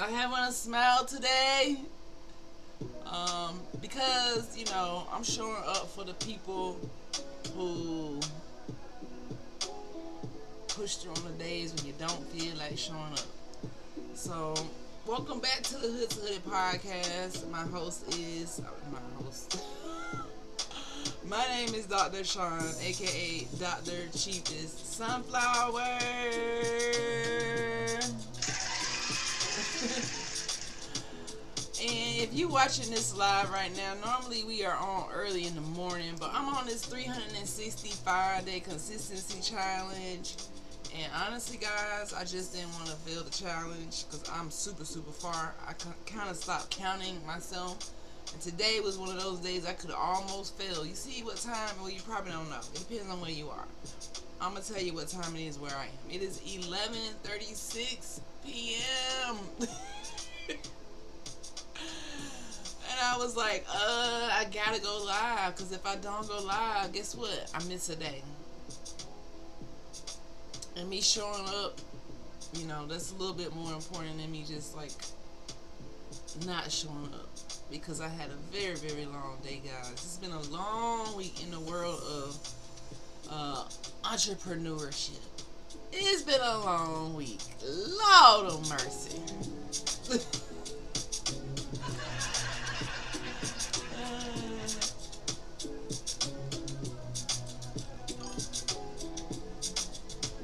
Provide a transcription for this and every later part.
not having a smile today. Because, I'm showing up for the people who push through on the days when you don't feel like showing up. So, welcome back to the Hood to Hooded podcast. My name is Dr. Sean, aka Dr. Cheapest Sunflower. And if you're watching this live right now, normally we are on early in the morning, but I'm on this 365-day consistency challenge. And honestly, guys, I just didn't want to fail the challenge because I'm super far. I kind of stopped counting myself. And today was one of those days I could almost fail. You see what time? Well, you probably don't know. It depends on where you are. I'm going to tell you what time it is where I am. It is 11:36 p.m. And I was like, I gotta go live, because if I don't go live, guess what? I miss a day. And me showing up, that's a little bit more important than me just like not showing up, because I had a very long day, guys. It's been a long week in the world of entrepreneurship. It's been a long week. Lord of mercy.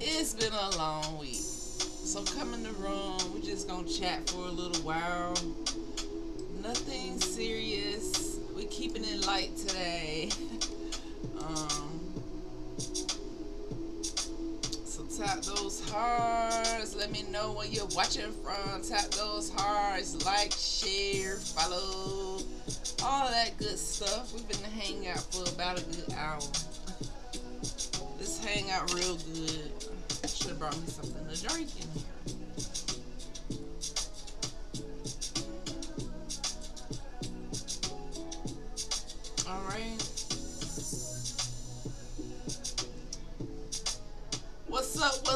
It's been a long week. So come in the room. We're just going to chat for a little while. Nothing serious. We're keeping it light today. So tap those hearts. Let me know where you're watching from. Tap those hearts. Like, share, follow. All of that good stuff. We've been hanging out for about a good hour. Let's hang out real good. Should have brought me something to drink in here. Alright. What's up?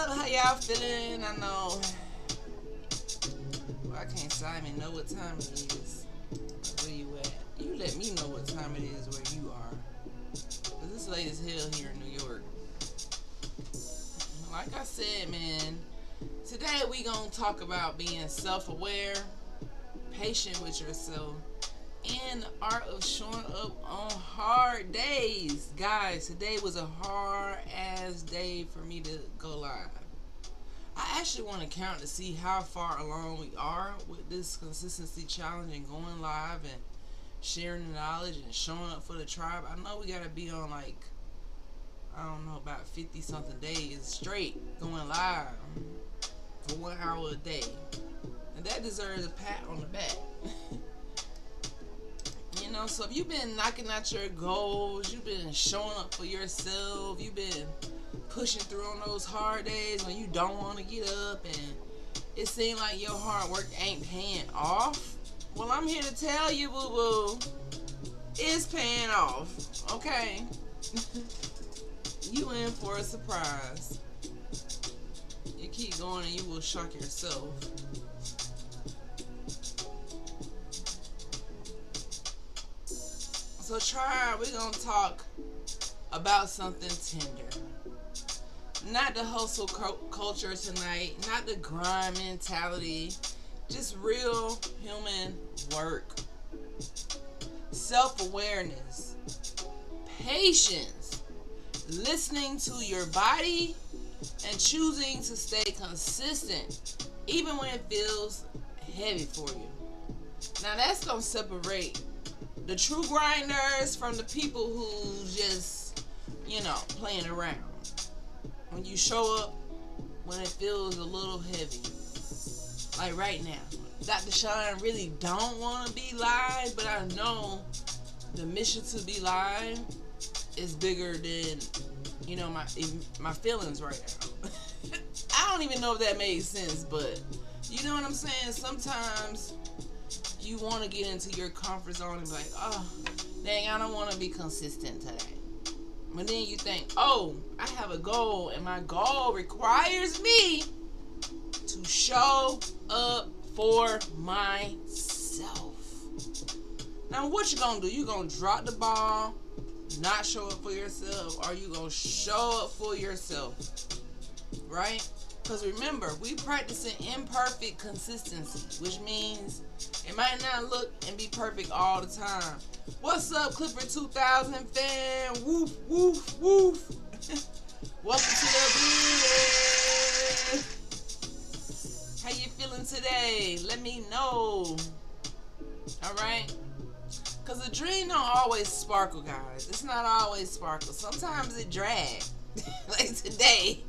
How y'all feeling? I know. Well, I can't say I even know what time it is. Where you at? You let me know what time it is where you are. Cause it's late as hell here in New York. Like I said, man, today we gonna talk about being self-aware, patient with yourself, and the art of showing up on hard days. Guys, today was a hard-ass day for me to go live. I actually want to count to see how far along we are with this consistency challenge and going live and sharing the knowledge and showing up for the tribe. I know we gotta be on about 50 something days straight going live for 1 hour a day, and that deserves a pat on the back. So if you've been knocking out your goals, you've been showing up for yourself, you've been pushing through on those hard days when you don't want to get up and it seems like your hard work ain't paying off, well, I'm here to tell you, boo-boo, it's paying off, okay? You in for a surprise. You keep going and you will shock yourself. So we're going to talk about something tender. Not the hustle culture tonight, not the grind mentality, just real human work. Self-awareness, patience, listening to your body, and choosing to stay consistent even when it feels heavy for you. Now that's going to separate the true grinders from the people who just, playing around. When you show up when it feels a little heavy. Like right now. Dr. Sean really don't want to be live, but I know the mission to be live is bigger than, my feelings right now. I don't even know if that made sense, but you know what I'm saying? Sometimes you want to get into your comfort zone and be like, oh, dang, I don't want to be consistent today. But then you think, oh, I have a goal, and my goal requires me to show up for myself. Now, what you gonna do? You gonna drop the ball, not show up for yourself, or you gonna show up for yourself, right? Because remember, we practicing imperfect consistency, which means it might not look and be perfect all the time. What's up, Clifford 2000 fan? Woof, woof, woof. Welcome to the building. How you feeling today? Let me know. All right? Because the dream don't always sparkle, guys. It's not always sparkle. Sometimes it drag. Like today.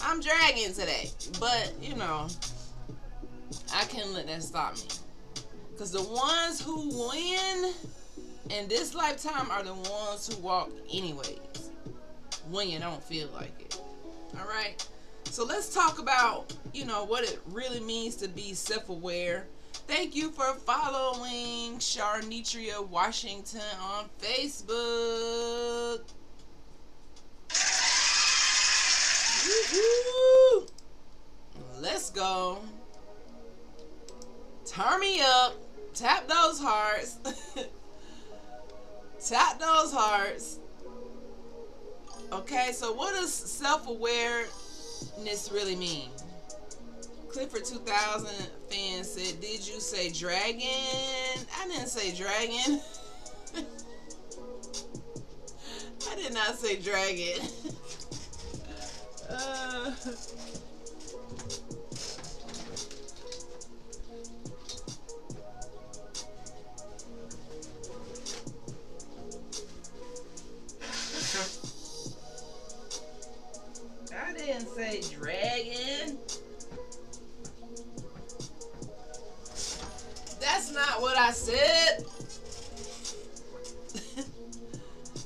I'm dragging today. But, you know, I can't let that stop me. Because the ones who win in this lifetime are the ones who walk anyways. When you don't feel like it. Alright? So let's talk about, you know, what it really means to be self-aware. Thank you for following Sharnitria Washington on Facebook. Woo-hoo. Let's go. Turn me up. Tap those hearts. Tap those hearts. Okay, so what does self-awareness really mean? Clifford 2000 fan said, did you say dragon? I didn't say dragon. I did not say dragon. I didn't say dragon. That's not what I said.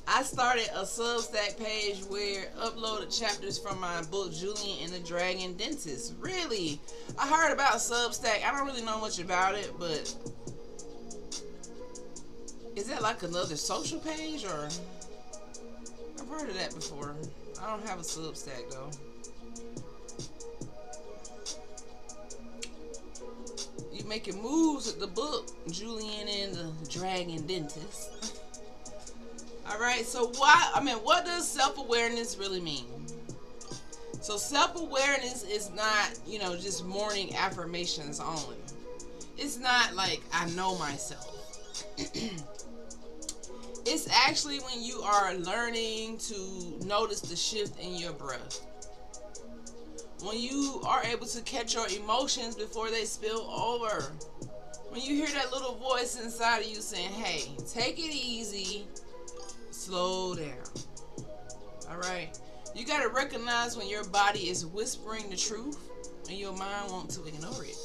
I started a Substack page where I uploaded chapters from my book Julian and the Dragon Dentist. Really? I heard about Substack. I don't really know much about it, but is that like another social page, or I've heard of that before. I don't have a Substack though. You making moves with the book Julian and the Dragon Dentist. Alright, so what does self-awareness really mean? So self-awareness is not, you know, just morning affirmations only. It's not like I know myself. It's actually when you are learning to notice the shift in your breath. When you are able to catch your emotions before they spill over. When you hear that little voice inside of you saying, hey, take it easy, slow down. Alright? You got to recognize when your body is whispering the truth and your mind wants to ignore it.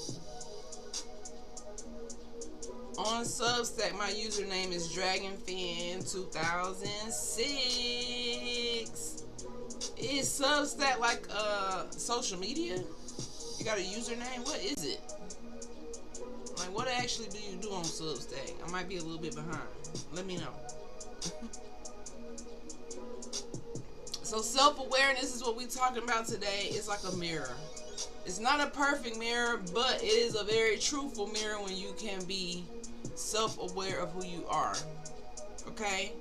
On Substack, my username is DragonFan2006. Is Substack like social media? You got a username? What is it? Like, what actually do you do on Substack? I might be a little bit behind. Let me know. So self-awareness is what we're talking about today. It's like a mirror. It's not a perfect mirror, but it is a very truthful mirror when you can be self-aware of who you are. Okay?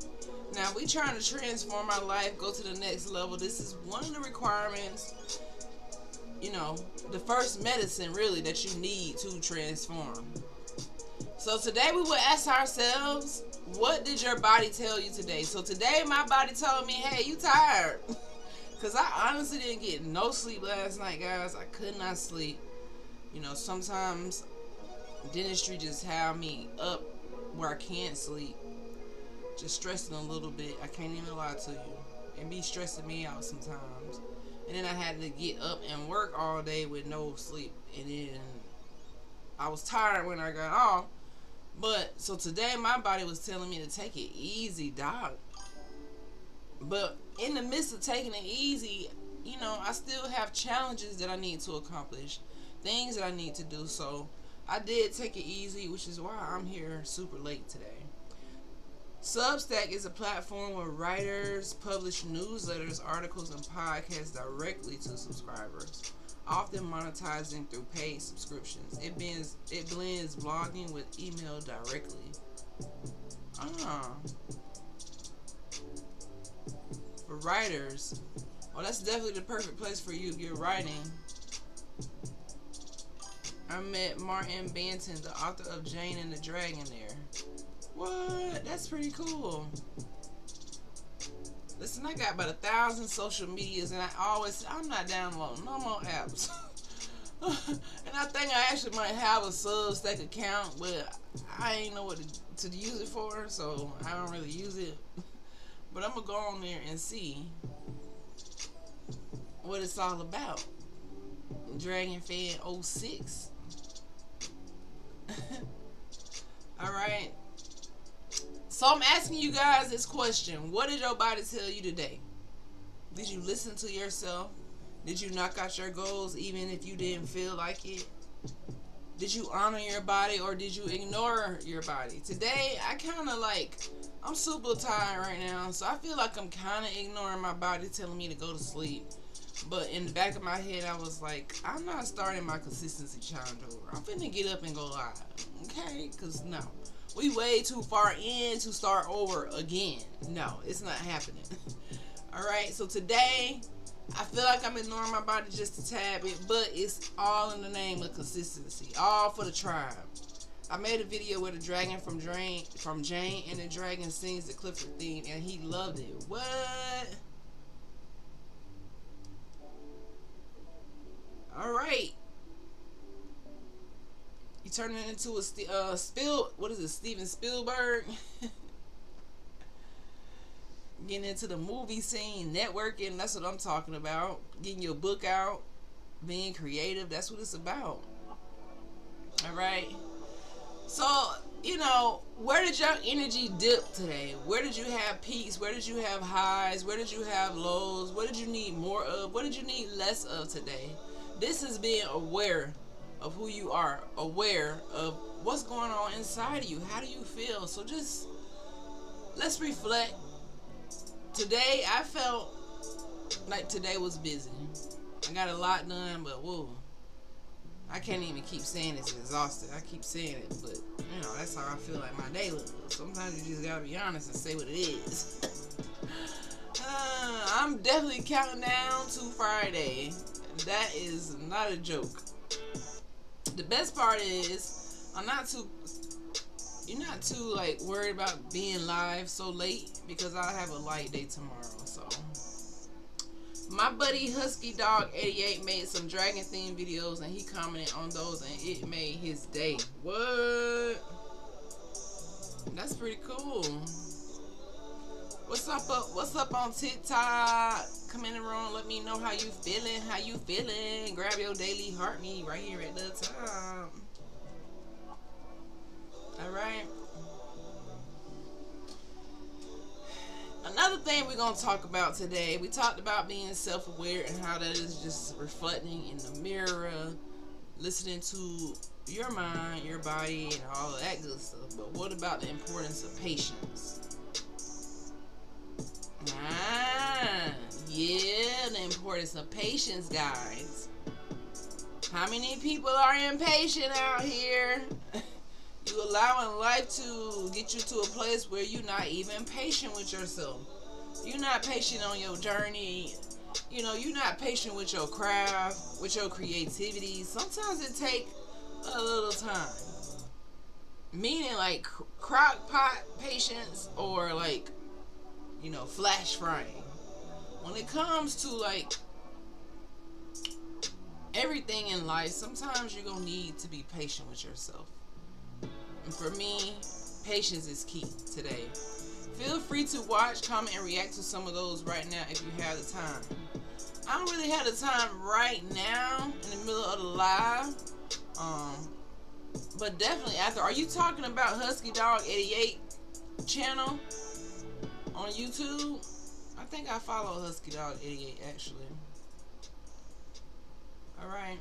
Now, we trying to transform our life, go to the next level. This is one of the requirements, you know, the first medicine really that you need to transform. So today we will ask ourselves, what did your body tell you today? So today my body told me, hey, you tired. Because I honestly didn't get no sleep last night, guys. I could not sleep. You know, sometimes dentistry just have me up where I can't sleep. Just stressing a little bit. I can't even lie to you. It be stressing me out sometimes. And then I had to get up and work all day with no sleep. And then I was tired when I got off. But, so today my body was telling me to take it easy, dog. But in the midst of taking it easy, you know, I still have challenges that I need to accomplish. Things that I need to do. So I did take it easy, which is why I'm here super late today. Substack is a platform where writers publish newsletters, articles, and podcasts directly to subscribers. often monetizing through paid subscriptions. It blends blogging with email directly. Ah, for writers, well, that's definitely the perfect place for you if you're writing. I met Martin Banton, the author of Jane and the Dragon there. What? That's pretty cool. Listen, I got about 1,000 social medias, and I'm not downloading no more apps. And I think I actually might have a Substack account, but I ain't know what to use it for, so I don't really use it. But I'm gonna go on there and see what it's all about. Dragon Fan 06. Alright. So I'm asking you guys this question. What did your body tell you today? Did you listen to yourself? Did you knock out your goals even if you didn't feel like it? Did you honor your body or did you ignore your body? Today, I'm super tired right now, so I feel like I'm kind of ignoring my body telling me to go to sleep. But in the back of my head, I was like, I'm not starting my consistency challenge over. I'm finna get up and go live, okay? Because no, we way too far in to start over again. No, it's not happening. Alright, so today, I feel like I'm ignoring my body just a tad bit, but it's all in the name of consistency. All for the tribe. I made a video where the dragon from Jane and the Dragon sings the Clifford theme, and he loved it. What? Alright. You turning it into a Steven Spielberg? Getting into the movie scene, networking, that's what I'm talking about. Getting your book out, being creative, that's what it's about. Alright. So, where did your energy dip today? Where did you have peaks? Where did you have highs? Where did you have lows? What did you need more of? What did you need less of today? This is being aware of who you are, aware of what's going on inside of you. How do you feel? So just let's reflect. Today I felt like today was busy. I got a lot done, but whoa, I can't even keep saying it's exhausted. I keep saying it, but that's how I feel like my day looks. Sometimes you just gotta be honest and say what it is. I'm definitely counting down to Friday. That is not a joke. The best part is you're not too worried about being live so late because I have a light day tomorrow. So my buddy Husky Dog 88 made some dragon themed videos and he commented on those and it made his day. What? That's pretty cool. What's up on TikTok? Come in the room, let me know how you feeling. Grab your daily heart me right here at the top. Alright. Another thing we're going to talk about today, we talked about being self-aware and how that is just reflecting in the mirror, listening to your mind, your body, and all of that good stuff. But what about the importance of patience? Yeah, the importance of patience, guys. How many people are impatient out here? You allowing life to get you to a place where you're not even patient with yourself. You're not patient on your journey. You're not patient with your craft, with your creativity. Sometimes it takes a little time. Meaning crock pot patience or flash frying. When it comes to everything in life, sometimes you're gonna need to be patient with yourself. And for me, patience is key today. Feel free to watch, comment, and react to some of those right now if you have the time. I don't really have the time right now in the middle of the live. But definitely after. Are you talking about Husky Dog 88 channel on YouTube? I think I follow Husky Dog 88 actually. Alright.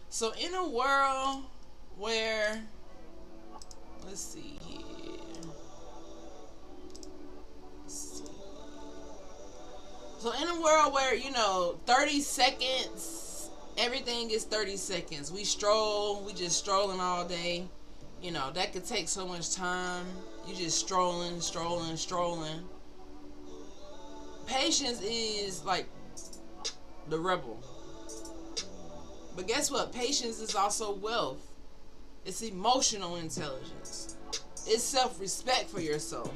So in a world where, let's see here. So in a world where 30 seconds Everything is 30 seconds. We just strolling all day. That could take so much time. You just strolling. Patience is like the rebel. But guess what? Patience is also wealth. It's emotional intelligence. It's self-respect for yourself.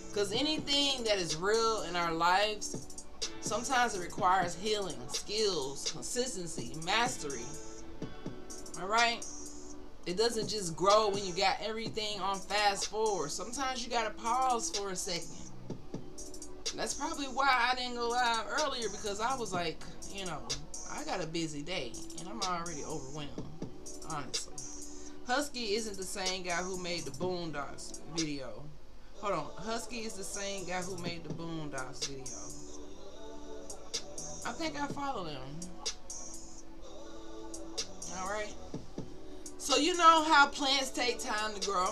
Because anything that is real in our lives, sometimes it requires healing, skills, consistency, mastery. Alright? It doesn't just grow when you got everything on fast forward. Sometimes you gotta pause for a second. That's probably why I didn't go live earlier, because I was like, I got a busy day and I'm already overwhelmed, honestly. Husky isn't the same guy who made the Boondocks video. Hold on. Husky is the same guy who made the Boondocks video. I think I follow him. Alright. So you know how plants take time to grow?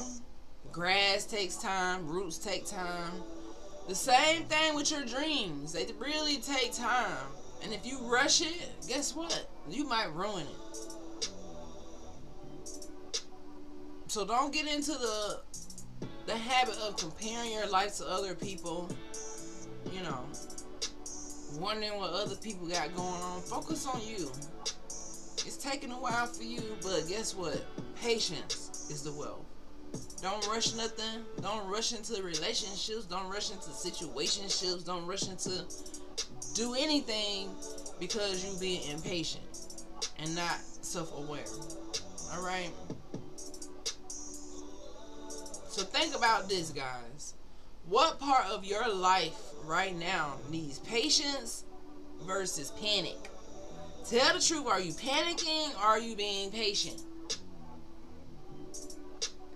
Grass takes time. Roots take time. The same thing with your dreams. They really take time. And if you rush it, guess what? You might ruin it. So don't get into the habit of comparing your life to other people. Wondering what other people got going on. Focus on you. It's taking a while for you, but guess what? Patience is the wealth. Don't rush nothing. Don't rush into relationships. Don't rush into situationships. Don't rush into do anything because you being impatient and not self-aware. Alright? So think about this, guys. What part of your life right now needs patience versus panic? Tell the truth. Are you panicking or are you being patient?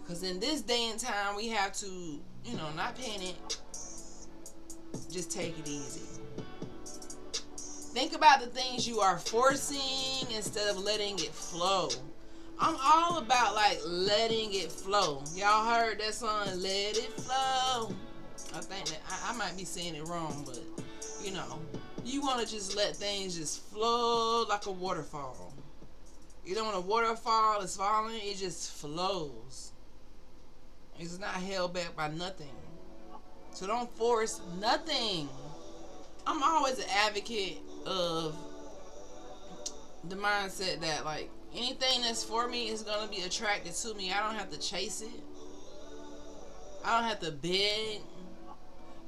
Because in this day and time, we have to, not panic. Just take it easy. Think about the things you are forcing instead of letting it flow. I'm all about letting it flow. Y'all heard that song, Let It Flow? I think that I might be saying it wrong, but you want to just let things just flow like a waterfall. When a waterfall is falling, it just flows. It's not held back by nothing. So don't force nothing. I'm always an advocate of the mindset that anything that's for me is going to be attracted to me. I don't have to chase it. I don't have to beg.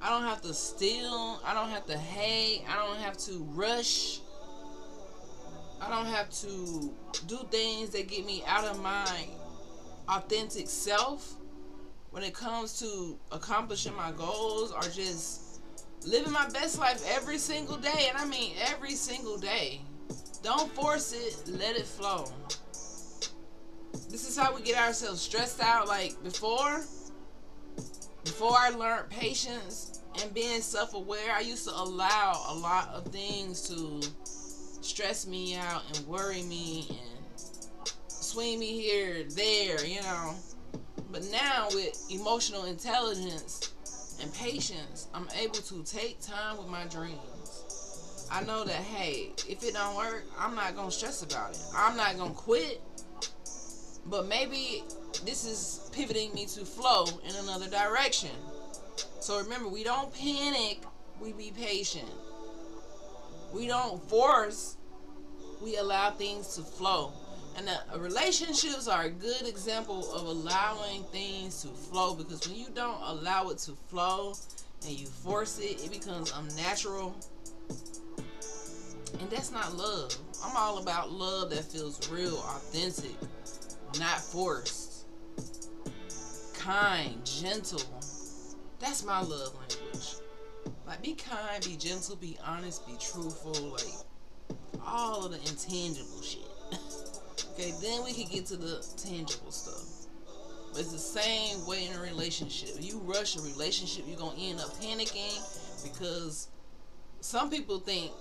I don't have to steal. I don't have to hate. I don't have to rush. I don't have to do things that get me out of my authentic self when it comes to accomplishing my goals or just living my best life every single day. And I mean every single day. Don't force it. Let it flow. This is how we get ourselves stressed out. Before I learned patience and being self-aware, I used to allow a lot of things to stress me out and worry me and swing me here, there, But now with emotional intelligence and patience, I'm able to take time with my dreams. I know that, hey, if it don't work, I'm not going to stress about it. I'm not going to quit. But maybe this is pivoting me to flow in another direction. So remember, we don't panic, we be patient. We don't force, we allow things to flow. And relationships are a good example of allowing things to flow, because when you don't allow it to flow and you force it, it becomes unnatural. And that's not love. I'm all about love that feels real, authentic, not forced, kind, gentle. That's my love language. Be kind, be gentle, be honest, be truthful, all of the intangible shit. Okay, then we can get to the tangible stuff. But it's the same way in a relationship. You rush a relationship, you're going to end up panicking, because some people think,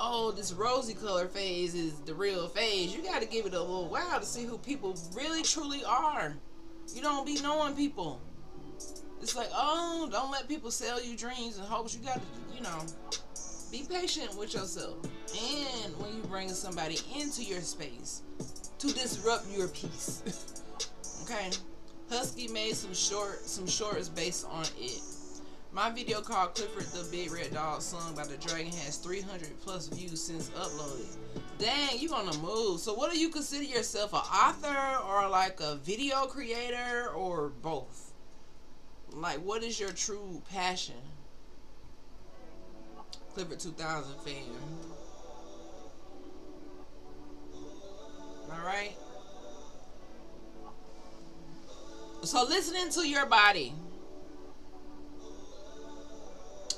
oh, this rosy color phase is the real phase. You got to give it a little while to see who people really truly are. You don't be knowing people. It's oh, don't let people sell you dreams and hopes. You got to, Be patient with yourself. And when you bring somebody into your space to disrupt your peace. Okay? Husky made some shorts based on it. My video called Clifford the Big Red Dog sung by the Dragon has 300 plus views since uploaded. Dang, you on the move. So what do you consider yourself, an author or like a video creator or both? Like, what is your true passion? Clifford 2000 fan. Alright? So listening to your body.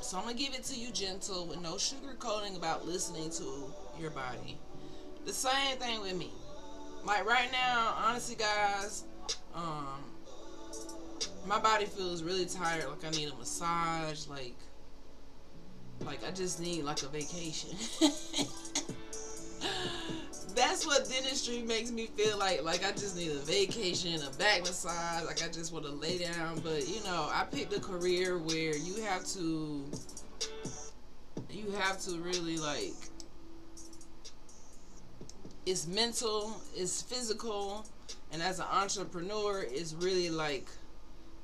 So I'm going to give it to you gentle with no sugarcoating about listening to your body. The same thing with me. Like right now, honestly guys, my body feels really tired. Like I need a massage. Like I just need like a vacation. That's what dentistry makes me feel like. Like I just need a vacation, a back massage. Like I just want to lay down. But you know, I picked a career where you have to really like, it's mental, it's physical, and as an entrepreneur, it's really like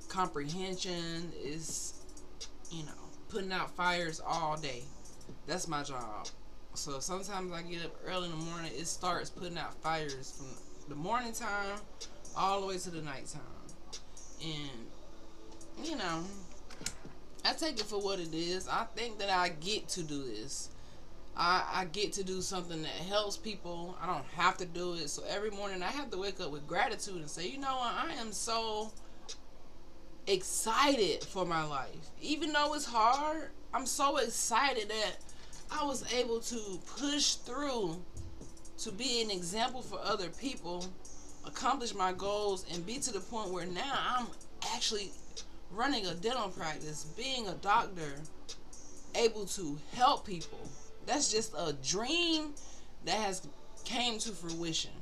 comprehension. Is, you know, putting out fires all day. That's my job. So sometimes I get up early in the morning. It starts putting out fires from the morning time all the way to the night time. And, you know, I take it for what it is. I think that I get to do this. I get to do something that helps people. I don't have to do it. So every morning I have to wake up with gratitude and say, you know what, I am so excited for my life. Even though it's hard, I'm so excited that I was able to push through to be an example for other people, accomplish my goals, and be to the point where now I'm actually running a dental practice, being a doctor, able to help people. That's just a dream that has came to fruition.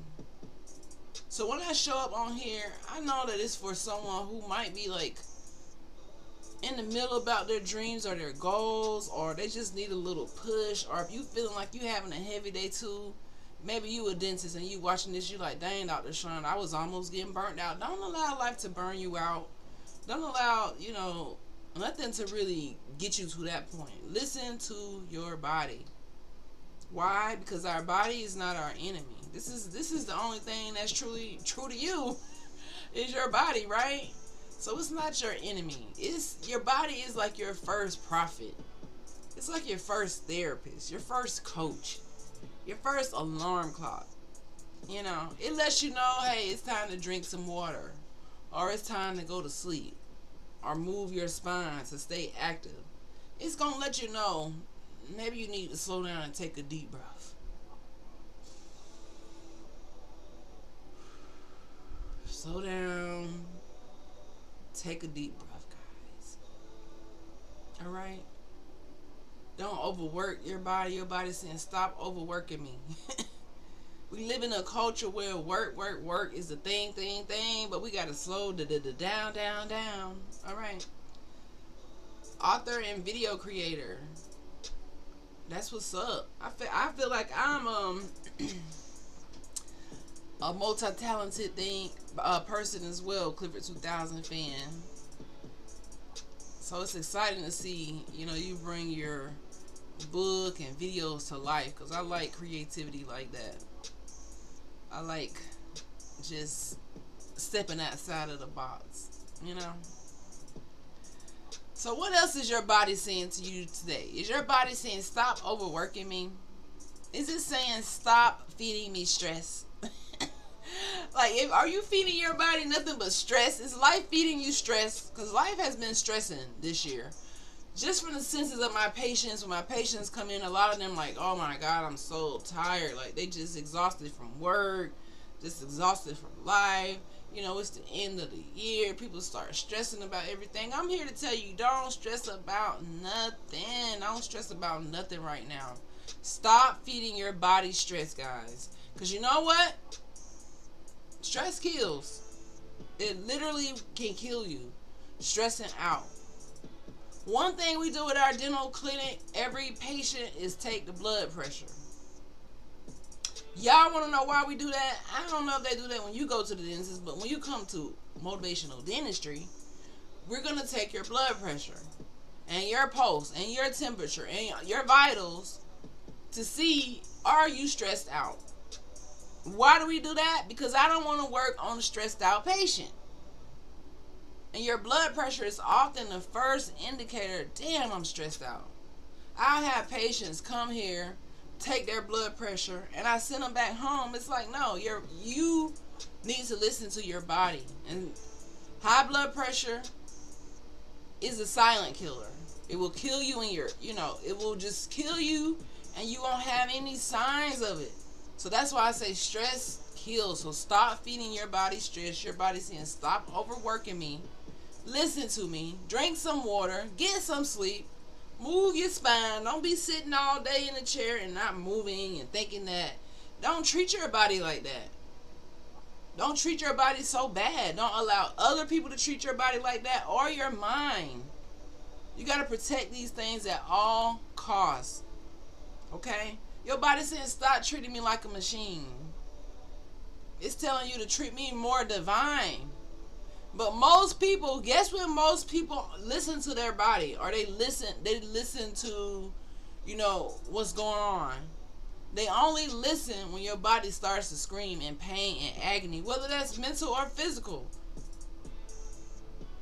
So when I show up on here, I know that it's for someone who might be like in the middle about their dreams or their goals, or they just need a little push, or if you feeling like you having a heavy day too, maybe you a dentist and you watching this, you like, dang, Dr. Sean, I was almost getting burnt out. Don't allow life to burn you out. Don't allow, you know, nothing to really get you to that point. Listen to your body. Why? Because our body is not our enemy. This is the only thing that's truly true to you is your body, right? So it's not your enemy. It's your body is like your first prophet. It's like your first therapist, your first coach, your first alarm clock. You know, it lets you know, hey, it's time to drink some water, or it's time to go to sleep, or move your spine to stay active. It's gonna let you know maybe you need to slow down and take a deep breath. Slow down. Take a deep breath, guys. Alright? Don't overwork your body. Your body's saying, stop overworking me. We live in a culture where work is the thing, but we gotta slow down. Alright? Author and video creator. That's what's up. I feel like I'm a multi-talented person as well, Clifford 2000 fan. So it's exciting to see, you know, you bring your book and videos to life, because I like creativity like that. I like just stepping outside of the box, you know. So what else is your body saying to you today? Is your body saying, stop overworking me? Is it saying, stop feeding me stress? Like, are you feeding your body nothing but stress? Is life feeding you stress? Because life has been stressing this year. Just from the senses of my patients, when my patients come in, a lot of them like, oh my God, I'm so tired. Like, they just exhausted from work, just exhausted from life. You know, it's the end of the year. People start stressing about everything. I'm here to tell you, don't stress about nothing. Don't stress about nothing right now. Stop feeding your body stress, guys. Because you know what? Stress kills. It literally can kill you. Stressing out. One thing we do at our dental clinic, every patient, is take the blood pressure. Y'all want to know why we do that? I don't know if they do that when you go to the dentist, but when you come to motivational dentistry, we're going to take your blood pressure and your pulse and your temperature and your vitals to see, are you stressed out? Why do we do that? Because I don't want to work on a stressed out patient. And your blood pressure is often the first indicator, damn, I'm stressed out. I'll have patients come here, take their blood pressure, and I send them back home. It's like, no, you need to listen to your body. And high blood pressure is a silent killer. It will kill you in it will just kill you and you won't have any signs of it. So that's why I say stress kills. So stop feeding your body stress. Your body's saying, stop overworking me. Listen to me. Drink some water. Get some sleep. Move your spine. Don't be sitting all day in a chair and not moving and thinking that. Don't treat your body like that. Don't treat your body so bad. Don't allow other people to treat your body like that or your mind. You got to protect these things at all costs. Okay? Your body saying, stop treating me like a machine. It's telling you to treat me more divine. But most people, guess when most people listen to their body, or they listen to, what's going on. They only listen when your body starts to scream in pain and agony, whether that's mental or physical.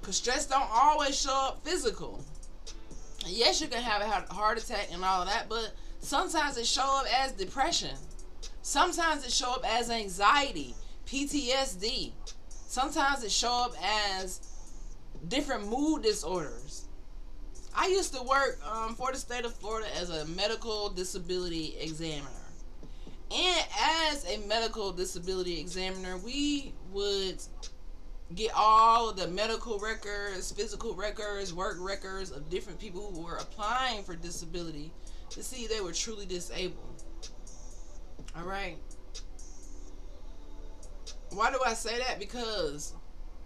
Because stress don't always show up physical. And yes, you can have a heart attack and all of that, but sometimes it show up as depression. Sometimes it show up as anxiety, PTSD. Sometimes it show up as different mood disorders. I used to work for the state of Florida as a medical disability examiner. And as a medical disability examiner, we would get all of the medical records, physical records, work records of different people who were applying for disability to see if they were truly disabled. All right. Why do I say that? Because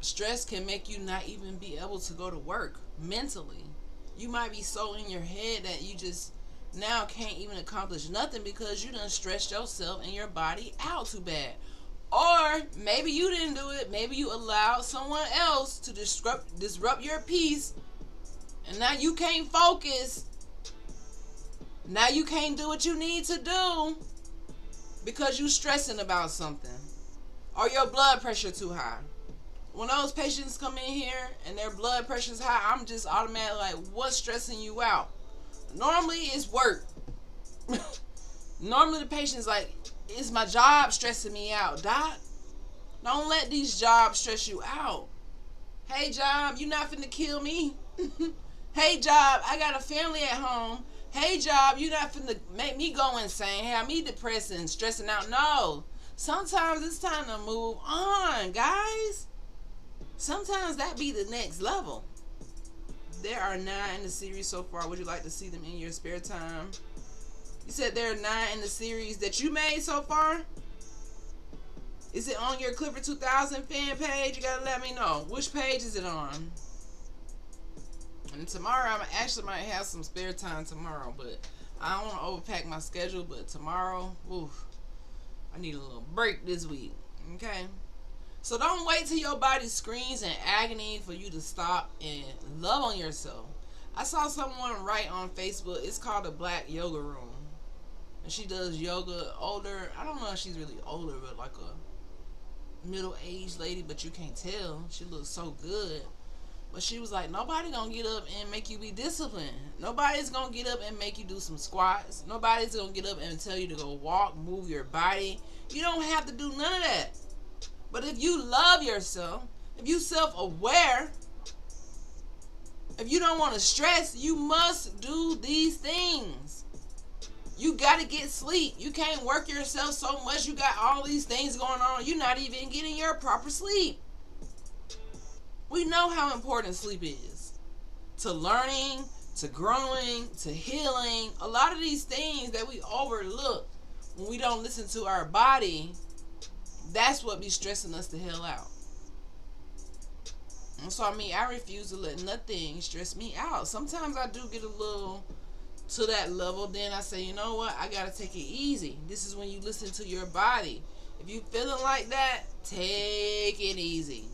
stress can make you not even be able to go to work mentally. You might be so in your head that you just now can't even accomplish nothing because you done stressed yourself and your body out too bad. Or maybe you didn't do it. Maybe you allowed someone else to disrupt your peace, and now you can't focus. Now you can't do what you need to do because you stressing about something. Or your blood pressure too high. When those patients come in here and their blood pressure's high, I'm just automatically like, what's stressing you out? Normally it's work. Normally the patient's like, is my job stressing me out? Doc, don't let these jobs stress you out. Hey job, you not finna kill me. Hey job, I got a family at home. Hey job, you not finna make me go insane, have me depressed and stressing out. No. Sometimes it's time to move on, guys. Sometimes that be the next level. There are 9 in the series so far. Would you like to see them in your spare time? You said there are 9 in the series that you made so far? Is it on your Clifford 2000 fan page? You gotta let me know. Which page is it on? And tomorrow, I actually might have some spare time tomorrow, but I don't want to overpack my schedule. But tomorrow, oof, I need a little break this week. Okay? So don't wait till your body screams in agony for you to stop and love on yourself. I saw someone write on Facebook, it's called the Black Yoga Room. And she does yoga, older. I don't know if she's really older, but like a middle-aged lady, but you can't tell. She looks so good. But she was like, nobody gonna get up and make you be disciplined. Nobody's gonna get up and make you do some squats. Nobody's gonna get up and tell you to go walk, move your body. You don't have to do none of that. But if you love yourself, if you self-aware, if you don't want to stress, you must do these things. You got to get sleep. You can't work yourself so much. You got all these things going on. You're not even getting your proper sleep. We know how important sleep is to learning, to growing, to healing. A lot of these things that we overlook when we don't listen to our body, that's what be stressing us the hell out. And so, I mean, I refuse to let nothing stress me out. Sometimes I do get a little to that level. Then I say, you know what? I got to take it easy. This is when you listen to your body. If you feeling like that, take it easy.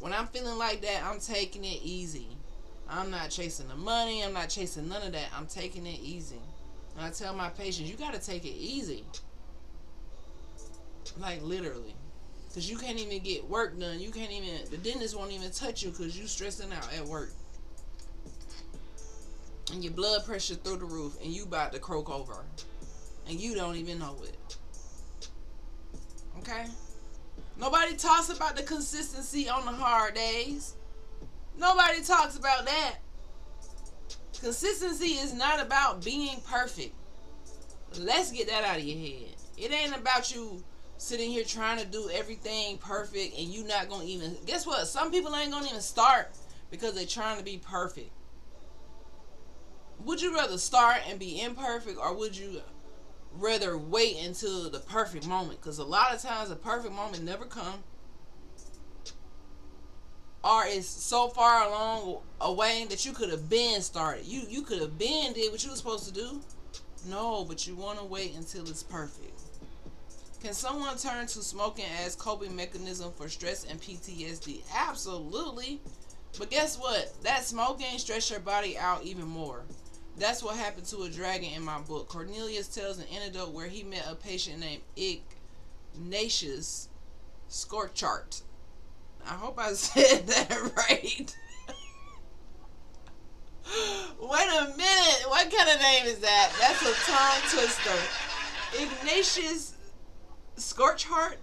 When I'm feeling like that, I'm taking it easy. I'm not chasing the money. I'm not chasing none of that. I'm taking it easy. And I tell my patients, you got to take it easy. Like, literally. Because you can't even get work done. You can't even, the dentist won't even touch you because you stressing out at work. And your blood pressure through the roof. And you about to croak over. And you don't even know it. Okay? Nobody talks about the consistency on the hard days. Nobody talks about that. Consistency is not about being perfect. Let's get that out of your head. It ain't about you sitting here trying to do everything perfect and you not going to even... Guess what? Some people ain't going to even start because they're trying to be perfect. Would you rather start and be imperfect, or would you rather wait until the perfect moment? Because a lot of times the perfect moment never comes, or it's so far along away that you could have been started. You could have been did what you were supposed to do. No, but you want to wait until it's perfect. Can someone turn to smoking as coping mechanism for stress and PTSD? Absolutely. But guess what? That smoking stress your body out even more. That's what happened to a dragon in my book. Cornelius tells an anecdote where he met a patient named Ignatius Scorchart. I hope I said that right. Wait a minute. What kind of name is that? That's a tongue twister. Ignatius Scorchart?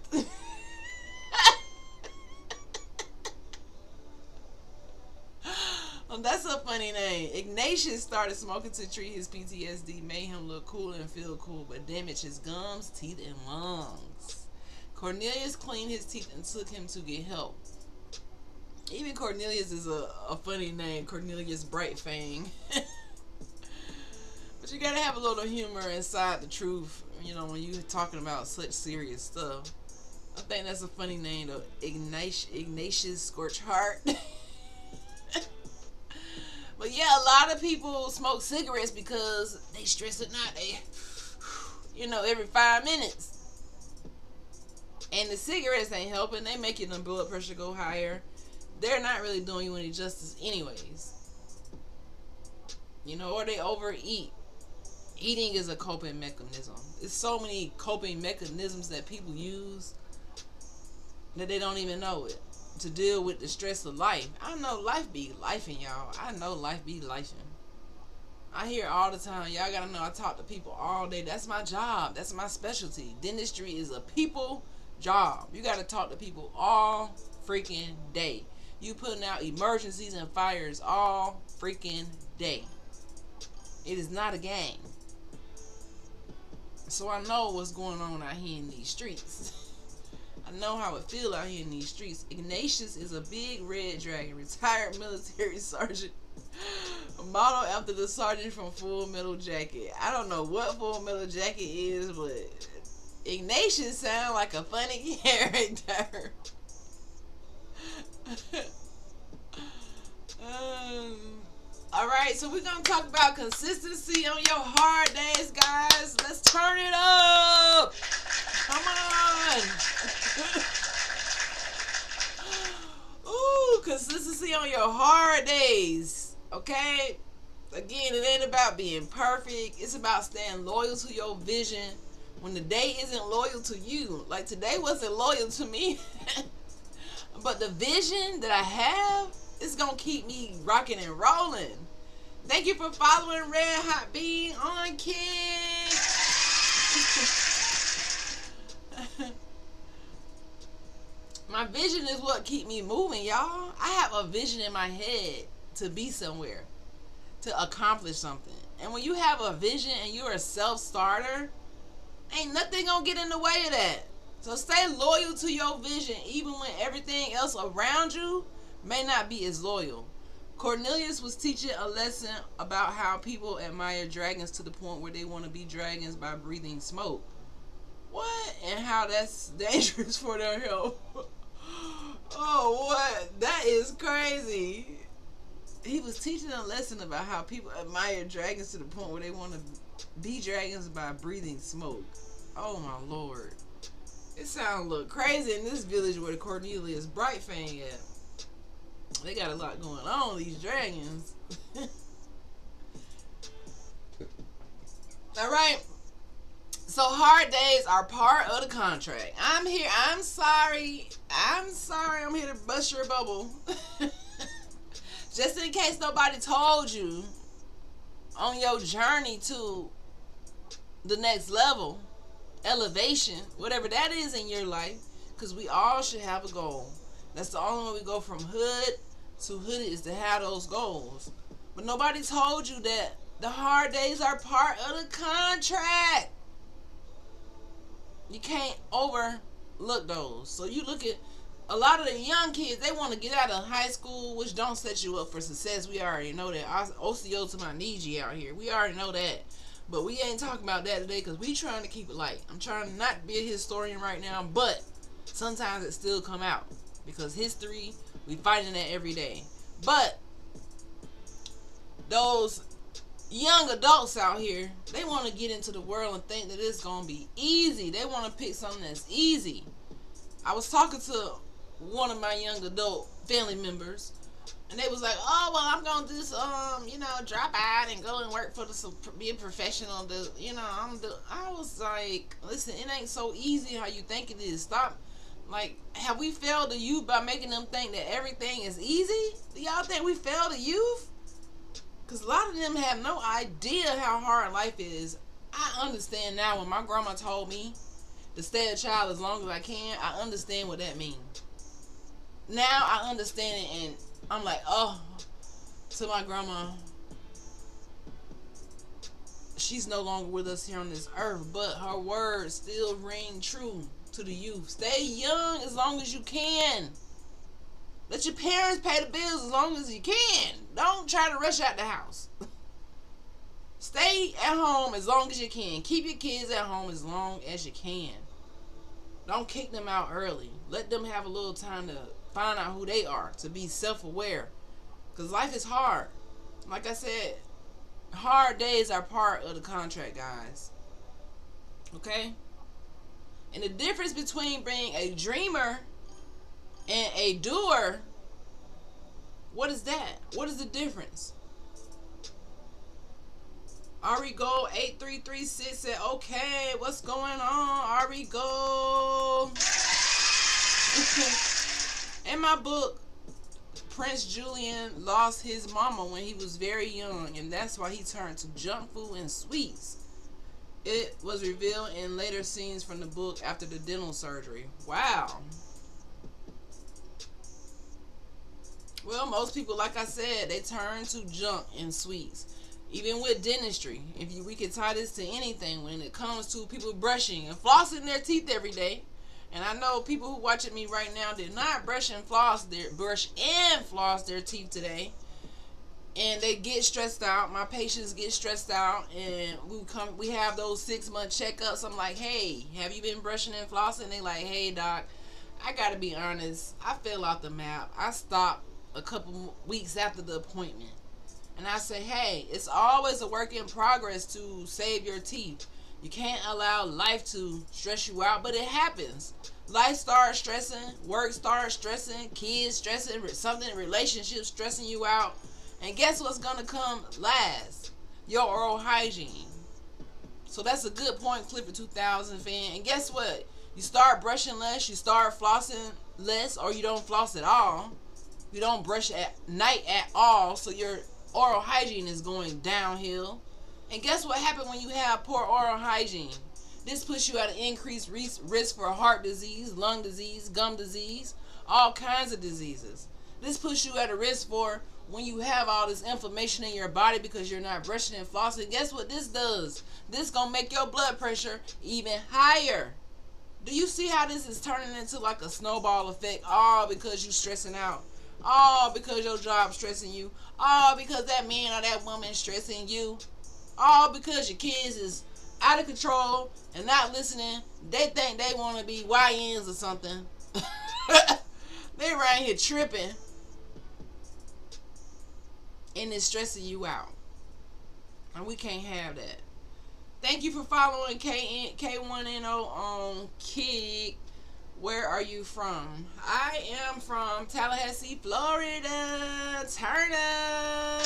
That's a funny name. Ignatius started smoking to treat his PTSD, made him look cool and feel cool, but damaged his gums, teeth, and lungs. Cornelius cleaned his teeth and took him to get help. Even Cornelius is a funny name, Cornelius Brightfang. But you gotta have a little humor inside the truth, you know, when you're talking about such serious stuff. I think that's a funny name, though. Ignatius Scorchart. But yeah, a lot of people smoke cigarettes because they stress at night. They, every 5 minutes. And the cigarettes ain't helping. They making the blood pressure go higher. They're not really doing you any justice anyways. Or they overeat. Eating is a coping mechanism. There's so many coping mechanisms that people use that they don't even know it. To deal with the stress of life. I know life be lifing, y'all. I know life be lifing. I hear all the time. Y'all gotta know I talk to people all day. That's my job. That's my specialty. Dentistry is a people job. You gotta talk to people all freaking day. You putting out emergencies and fires all freaking day. It is not a game. So I know what's going on out here in these streets. I know how it feel out here in these streets. Ignatius is a big red dragon, retired military sergeant, modeled after the sergeant from Full Metal Jacket. I don't know what Full Metal Jacket is, but Ignatius sounds like a funny character. Alright, so we're going to talk about consistency on your hard days, guys. Let's turn it up. Come on. Ooh, consistency on your hard days. Okay? Again, it ain't about being perfect. It's about staying loyal to your vision when the day isn't loyal to you. Like today wasn't loyal to me. But the vision that I have is going to keep me rocking and rolling. Thank you for following Red Hot Bean on Kick. My vision is what keep me moving, y'all. I have a vision in my head to be somewhere, to accomplish something. And when you have a vision and you're a self-starter, ain't nothing gonna get in the way of that. So stay loyal to your vision even when everything else around you may not be as loyal. Cornelius was teaching a lesson about how people admire dragons to the point where they want to be dragons by breathing smoke. What? And how that's dangerous for their health. Oh, what? That is crazy. He was teaching a lesson about how people admire dragons to the point where they want to be dragons by breathing smoke. Oh my lord. It sounds a little crazy in this village where the Cornelius Brightfang at. They got a lot going on, these dragons. Alright. So hard days are part of the contract. I'm here. I'm sorry. I'm here to bust your bubble. Just in case nobody told you on your journey to the next level, elevation, whatever that is in your life, because we all should have a goal. That's the only way we go from hood to hood is to have those goals. But nobody told you that the hard days are part of the contract. You can't overlook those. So you look at a lot of the young kids, they want to get out of high school, which don't set you up for success. We already know that. OCO to my Niji out here. We already know that. But we ain't talking about that today because we trying to keep it light. I'm trying not to be a historian right now, but sometimes it still come out. Because history, we fighting that every day. But those young adults out here, they want to get into the world and think that it's going to be easy. They want to pick something that's easy. I was talking to one of my young adult family members, and they was like, oh, well, I'm going to just, drop out and go and work for be a professional. I was like, listen, it ain't so easy how you think it is. Stop. Like, have we failed the youth by making them think that everything is easy? Do y'all think we failed the youth? Because a lot of them have no idea how hard life is. I understand now when my grandma told me to stay a child as long as I can. I understand what that means. Now I understand it, and I'm like, oh, to my grandma, she's no longer with us here on this earth, but her words still ring true to the youth. Stay young as long as you can. Let your parents pay the bills as long as you can. Don't try to rush out the house. Stay at home as long as you can. Keep your kids at home as long as you can. Don't kick them out early. Let them have a little time to find out who they are, to be self-aware. Because life is hard. Like I said, hard days are part of the contract, guys. Okay? And the difference between being a dreamer and a doer, what is that? What is the difference? Ari Gold 8336 said, okay, what's going on, Ari Gold? In my book, Prince Julian lost his mama when he was very young, and that's why he turned to junk food and sweets. It was revealed in later scenes from the book after the dental surgery. Wow. Well, most people, like I said, they turn to junk and sweets. Even with dentistry, we could tie this to anything when it comes to people brushing and flossing their teeth every day. And I know people who watching me right now did not brush and floss their teeth today. And they get stressed out. My patients get stressed out, and we have those 6-month checkups. I'm like, hey, have you been brushing and flossing? They like, hey doc, I gotta be honest, I fell off the map. I stopped a couple weeks after the appointment. And I say, hey, it's always a work in progress to save your teeth. You can't allow life to stress you out, but it happens. Life starts stressing, work starts stressing, kids stressing, relationships stressing you out. And guess what's gonna come last? Your oral hygiene. So that's a good point, Clifford 2000 fan. And guess what? You start brushing less, you start flossing less, or you don't floss at all. You don't brush at night at all, so your oral hygiene is going downhill. And guess what happens when you have poor oral hygiene? This puts you at an increased risk for heart disease, lung disease, gum disease, all kinds of diseases. This puts you at a risk for when you have all this inflammation in your body because you're not brushing and flossing. Guess what this does? This gonna make your blood pressure even higher. Do you see how this is turning into like a snowball effect? All because you stressing out. All because your job stressing you. All because that man or that woman stressing you. All because your kids is out of control and not listening. They think they want to be YNs or something. They around here tripping, and it's stressing you out. And we can't have that. Thank you for following K1NO on Kick. Where are you from? I am from Tallahassee, Florida. Turn up.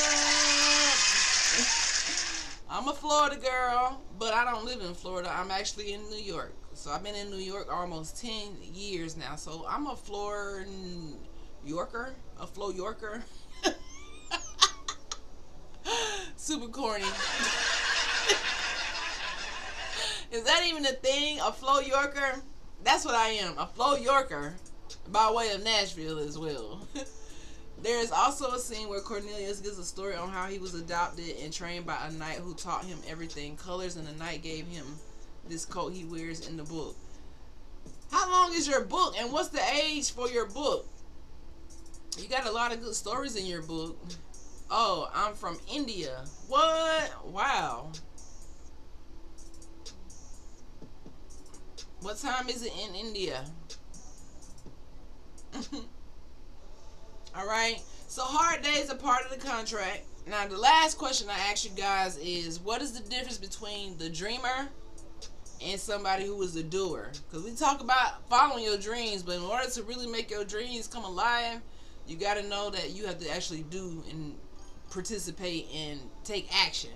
I'm a Florida girl, but I don't live in Florida. I'm actually in New York. So I've been in New York almost 10 years now. So I'm a Flor Yorker. A Flo Yorker. Super corny. Is that even a thing? A Flo Yorker? That's what I am. A Flo Yorker. By way of Nashville as well. There is also a scene where Cornelius gives a story on how he was adopted and trained by a knight who taught him everything. Colors, and the knight gave him this coat he wears in the book. How long is your book, and what's the age for your book? You got a lot of good stories in your book. Oh, I'm from India. What? Wow. What time is it in India? Alright. So hard days are part of the contract. Now the last question I ask you guys is, what is the difference between the dreamer and somebody who is a doer? Because we talk about following your dreams, but in order to really make your dreams come alive, you got to know that you have to actually do and participate and take action.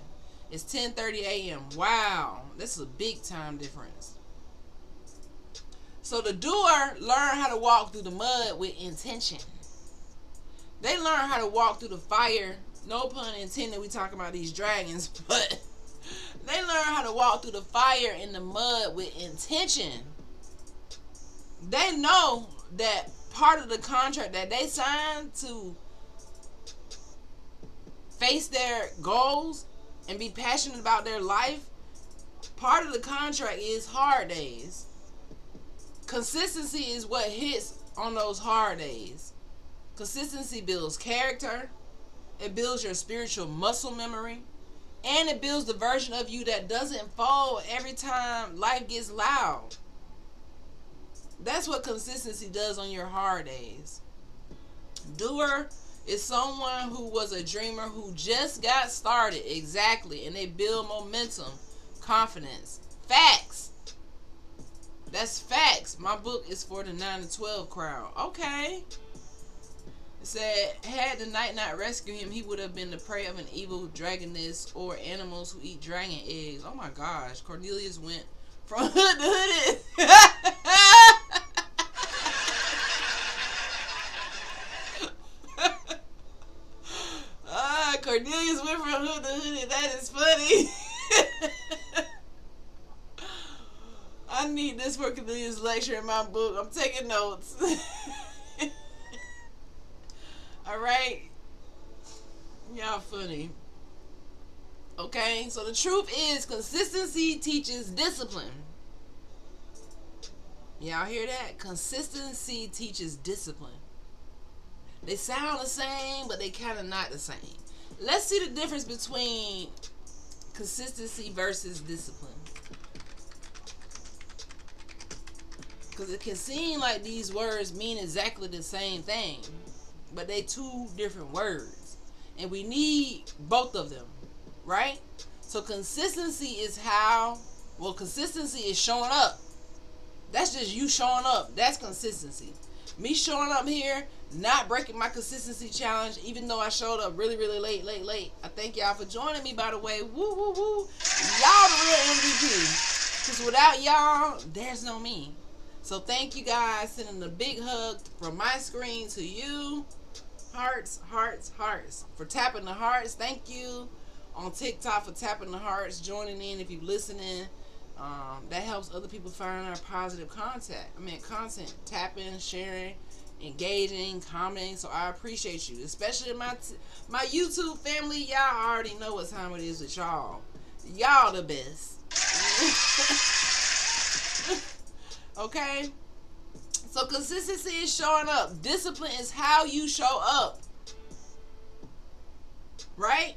It's 10:30 a.m. Wow, this is a big time difference. So the doer learn how to walk through the mud with intention. They learn how to walk through the fire. No pun intended, we talking about these dragons, but they learn how to walk through the fire in the mud with intention. They know that part of the contract that they signed to face their goals and be passionate about their life, part of the contract is hard days. Consistency is what hits on those hard days. Consistency builds character. It builds your spiritual muscle memory. And it builds the version of you that doesn't fall every time life gets loud. That's what consistency does on your hard days. Doer is someone who was a dreamer who just got started. Exactly. And they build momentum, confidence, facts. That's facts. My book is for the 9 to 12 crowd. Okay. It said, had the knight not rescued him, he would have been the prey of an evil dragoness or animals who eat dragon eggs. Oh my gosh. Cornelius went from hood to hooded. Cornelius went from hood to hooded. That is funny. I need this for Cornelius' lecture in my book. I'm taking notes. Alright? Y'all funny. Okay? So the truth is, consistency teaches discipline. Y'all hear that? Consistency teaches discipline. They sound the same, but they kind of not the same. Let's see the difference between consistency versus discipline. Because it can seem like these words mean exactly the same thing, but they two different words. And we need both of them, right? So consistency is consistency is showing up. That's just you showing up. That's consistency. Me showing up here, not breaking my consistency challenge, even though I showed up really, really late. I thank y'all for joining me, by the way. Woo, woo, woo. Y'all the real MVP. Because without y'all, there's no me. So thank you guys. Sending a big hug from my screen to you. Hearts, hearts, hearts. For tapping the hearts, thank you. On TikTok for tapping the hearts, joining in if you're listening. That helps other people find our positive content. Tapping, sharing, engaging, commenting. So I appreciate you. Especially my YouTube family. Y'all already know what time it is with y'all. Y'all the best. Okay? So consistency is showing up. Discipline is how you show up. Right?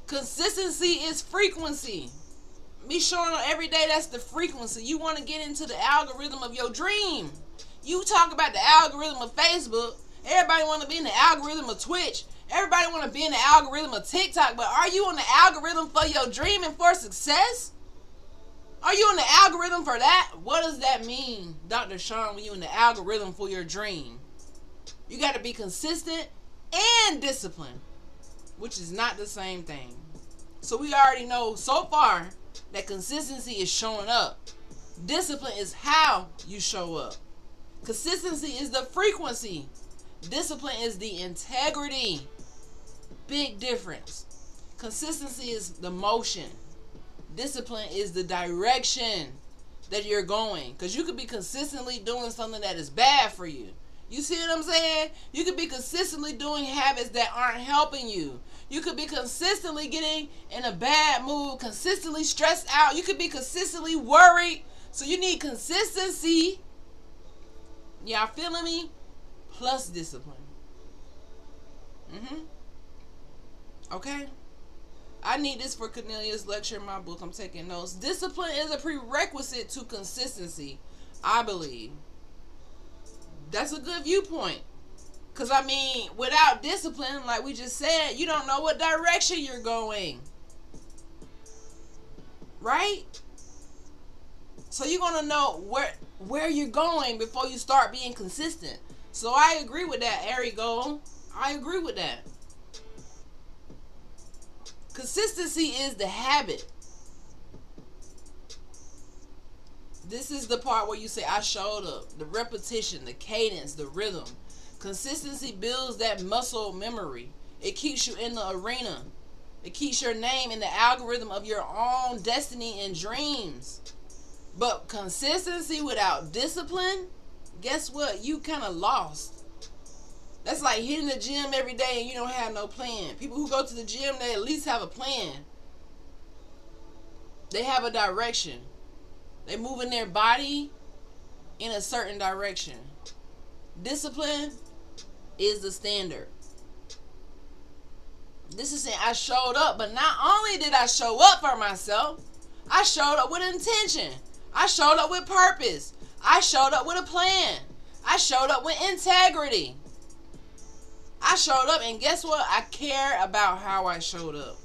Consistency is frequency. Me showing up every day, that's the frequency. You want to get into the algorithm of your dream. You talk about the algorithm of Facebook. Everybody want to be in the algorithm of Twitch. Everybody want to be in the algorithm of TikTok. But are you on the algorithm for your dream and for success? Are you in the algorithm for that? What does that mean, Dr. Sean, when you're in the algorithm for your dream? You got to be consistent and disciplined, which is not the same thing. So we already know so far that consistency is showing up. Discipline is how you show up. Consistency is the frequency. Discipline is the integrity. Big difference. Consistency is the motion. Discipline is the direction that you're going. Because you could be consistently doing something that is bad for you. You see what I'm saying? You could be consistently doing habits that aren't helping you. You could be consistently getting in a bad mood, consistently stressed out. You could be consistently worried. So you need consistency. Y'all feeling me? Plus discipline. Okay? I need this for Cornelius' lecture in my book. I'm taking notes. Discipline is a prerequisite to consistency, I believe. That's a good viewpoint. Because, I mean, without discipline, like we just said, you don't know what direction you're going. Right? So you're going to know where you're going before you start being consistent. So I agree with that, Arigo. I agree with that. Consistency is the habit. This is the part where you say, I showed up. The repetition, the cadence, the rhythm. Consistency builds that muscle memory. It keeps you in the arena. It keeps your name in the algorithm of your own destiny and dreams. But consistency without discipline, guess what? You kind of lost. That's like hitting the gym every day and you don't have no plan. People who go to the gym, they at least have a plan. They have a direction. They moving their body in a certain direction. Discipline is the standard. This is saying I showed up, but not only did I show up for myself, I showed up with intention. I showed up with purpose. I showed up with a plan. I showed up with integrity. I showed up, and guess what? I care about how I showed up.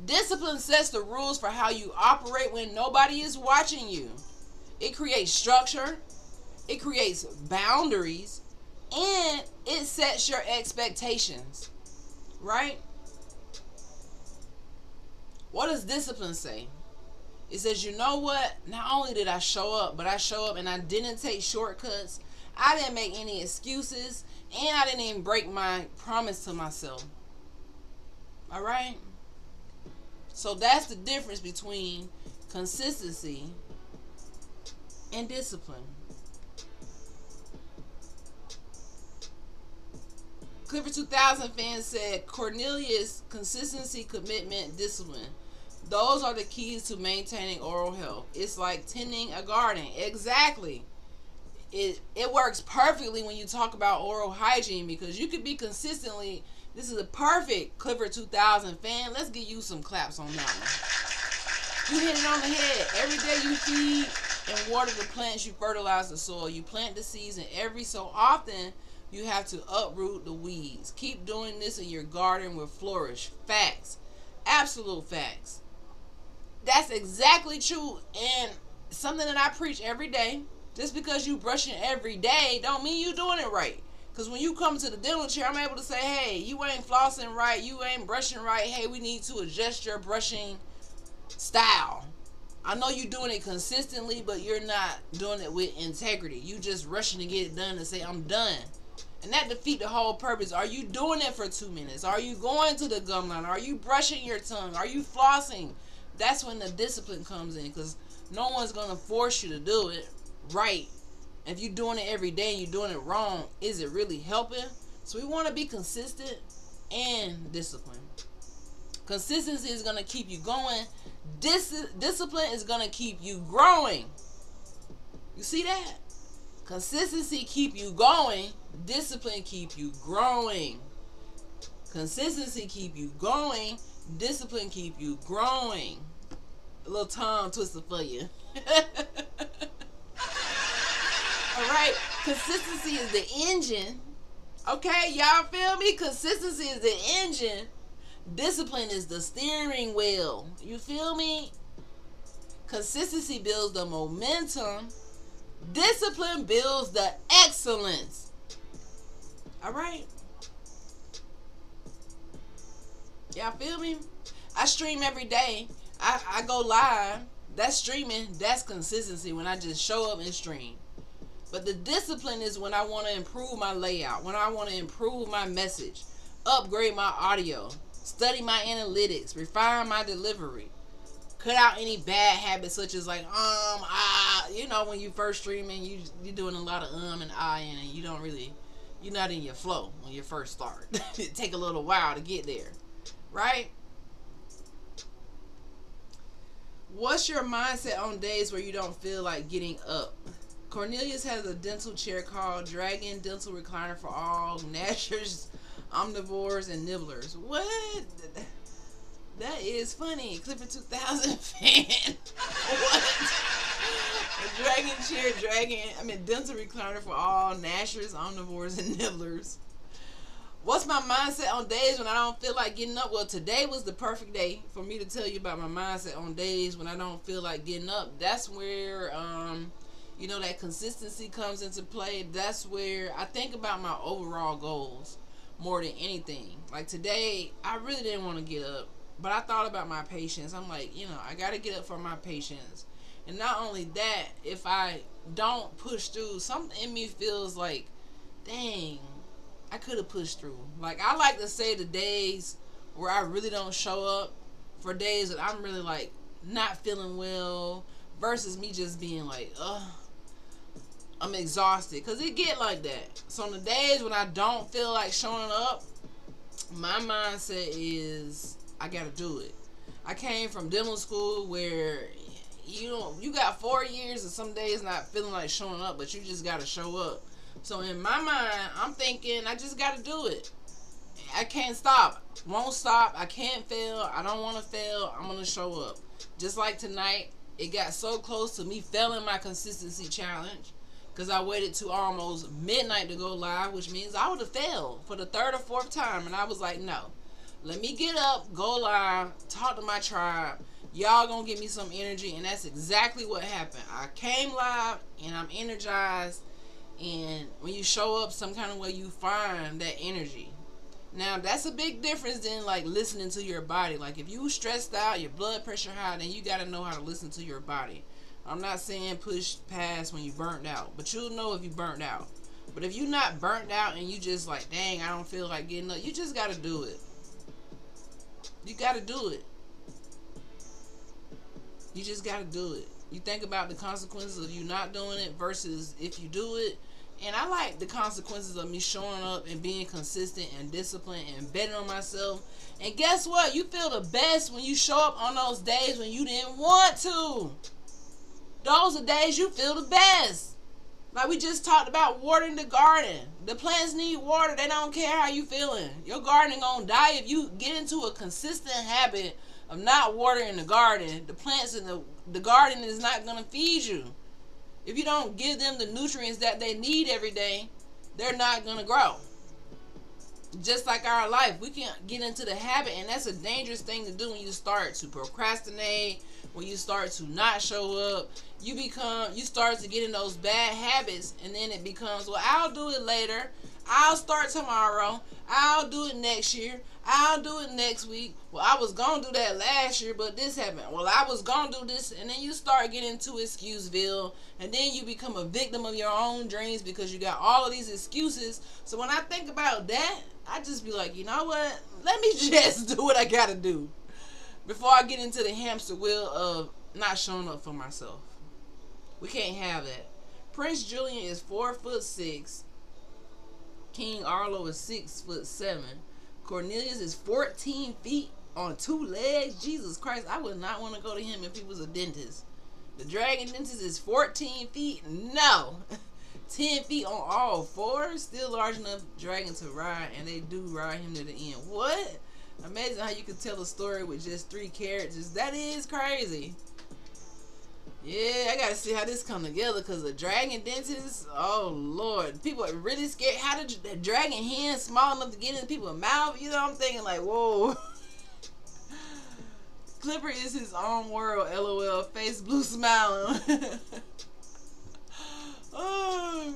Discipline sets the rules for how you operate when nobody is watching you. It creates structure, it creates boundaries, and it sets your expectations. Right? What does discipline say? It says, you know what? Not only did I show up, but I show up and I didn't take shortcuts. I didn't make any excuses. And I didn't even break my promise to myself. Alright? So that's the difference between consistency and discipline. Clifford 2000 fan said, Cornelius, consistency, commitment, discipline. Those are the keys to maintaining oral health. It's like tending a garden. Exactly. It works perfectly when you talk about oral hygiene because you could be consistently. This is a perfect Clifford 2000 fan. Let's give you some claps on that one. You hit it on the head. Every day you feed and water the plants, you fertilize the soil. You plant the seeds, and every so often you have to uproot the weeds. Keep doing this and your garden will flourish. Facts. Absolute facts. That's exactly true, and something that I preach every day. Just because you brushing every day don't mean you doing it right. Because when you come to the dental chair, I'm able to say, hey, you ain't flossing right, you ain't brushing right. Hey, we need to adjust your brushing style. I know you're doing it consistently, but you're not doing it with integrity. You just rushing to get it done and say, I'm done. And that defeat the whole purpose. Are you doing it for 2 minutes? Are you going to the gum line? Are you brushing your tongue? Are you flossing? That's when the discipline comes in, because no one's going to force you to do it right. If you're doing it every day and you're doing it wrong, is it really helping? So we want to be consistent and disciplined. Consistency is going to keep you going. Discipline is going to keep you growing. You see that? Consistency keep you going. Discipline keep you growing. Consistency keep you going. Discipline keep you growing. A little tongue twister for you. All right, consistency is the engine. Okay, y'all feel me? Consistency is the engine. Discipline is the steering wheel. You feel me? Consistency builds the momentum. Discipline builds the excellence. All right. Y'all feel me? I stream every day. I go live. That's streaming. That's consistency when I just show up and stream. But the discipline is when I want to improve my layout, when I want to improve my message, upgrade my audio, study my analytics, refine my delivery, cut out any bad habits such as like when you first streaming, you're doing a lot of and and you don't really, you're not in your flow when you first start. It take a little while to get there, right? What's your mindset on days where you don't feel like getting up? Cornelius has a dental chair called Dragon Dental Recliner for all gnashers, omnivores, and nibblers. What? That is funny. Clipper 2000 fan. What? A dental recliner for all gnashers, omnivores, and nibblers. What's my mindset on days when I don't feel like getting up? Well, today was the perfect day for me to tell you about my mindset on days when I don't feel like getting up. That's where, that consistency comes into play. That's where I think about my overall goals more than anything. Like today, I really didn't want to get up, but I thought about my patients. I'm like, I got to get up for my patients. And not only that, if I don't push through, something in me feels like, dang, I could have pushed through. Like, I like to say the days where I really don't show up for days that I'm really like not feeling well versus me just being like, I'm exhausted, because it get like that. So on the days when I don't feel like showing up, my mindset is I gotta do it. I came from dental school where you got 4 years and some days not feeling like showing up, but you just gotta show up. So in my mind, I'm thinking I just gotta do it. I can't stop. Won't stop. I can't fail. I don't want to fail. I'm gonna show up. Just like tonight, it got so close to me failing my consistency challenge because I waited to almost midnight to go live, which means I would have failed for the third or fourth time. And I was like, no, let me get up, go live, talk to my tribe. Y'all gonna give me some energy. And that's exactly what happened. I came live and I'm energized. And when you show up some kind of way, you find that energy. Now, that's a big difference than like listening to your body. Like if you stressed out, your blood pressure high, then you got to know how to listen to your body. I'm not saying push past when you burnt out, but you'll know if you burnt out. But if you're not burnt out and you just like, dang, I don't feel like getting up, you just got to do it. You got to do it. You just got to do it. You think about the consequences of you not doing it versus if you do it. And I like the consequences of me showing up and being consistent and disciplined and betting on myself. And guess what? You feel the best when you show up on those days when you didn't want to. Those are days you feel the best. Like we just talked about watering the garden. The plants need water. They don't care how you feeling. Your garden gonna die if you get into a consistent habit of not watering the garden. The plants in the garden is not going to feed you. If you don't give them the nutrients that they need every day, they're not going to grow. Just like our life, we can get into the habit, and that's a dangerous thing to do when you start to procrastinate, when you start to not show up. You start to get in those bad habits, and then it becomes, well, I'll do it later. I'll start tomorrow. I'll do it next year. I'll do it next week. Well, I was going to do that last year, but this happened. Well, I was going to do this. And then you start getting into Excuseville. And then you become a victim of your own dreams because you got all of these excuses. So when I think about that, I just be like, you know what? Let me just do what I got to do before I get into the hamster wheel of not showing up for myself. We can't have that. Prince Julian is 4'6". King Arlo is 6'7". Cornelius is 14 feet on 2 legs. Jesus Christ, I would not want to go to him if he was a dentist. The dragon dentist is 14 feet. No. 10 feet on all fours. Still large enough dragon to ride, and they do ride him to the end. What? Amazing how you can tell a story with just 3 characters. That is crazy. Yeah, I gotta see how this come together, because the dragon dentist, oh Lord, people are really scared. How did the dragon hen small enough to get in people's mouth? You know, I'm thinking like, whoa. Clipper is his own world, LOL, face blue smiling. Oh.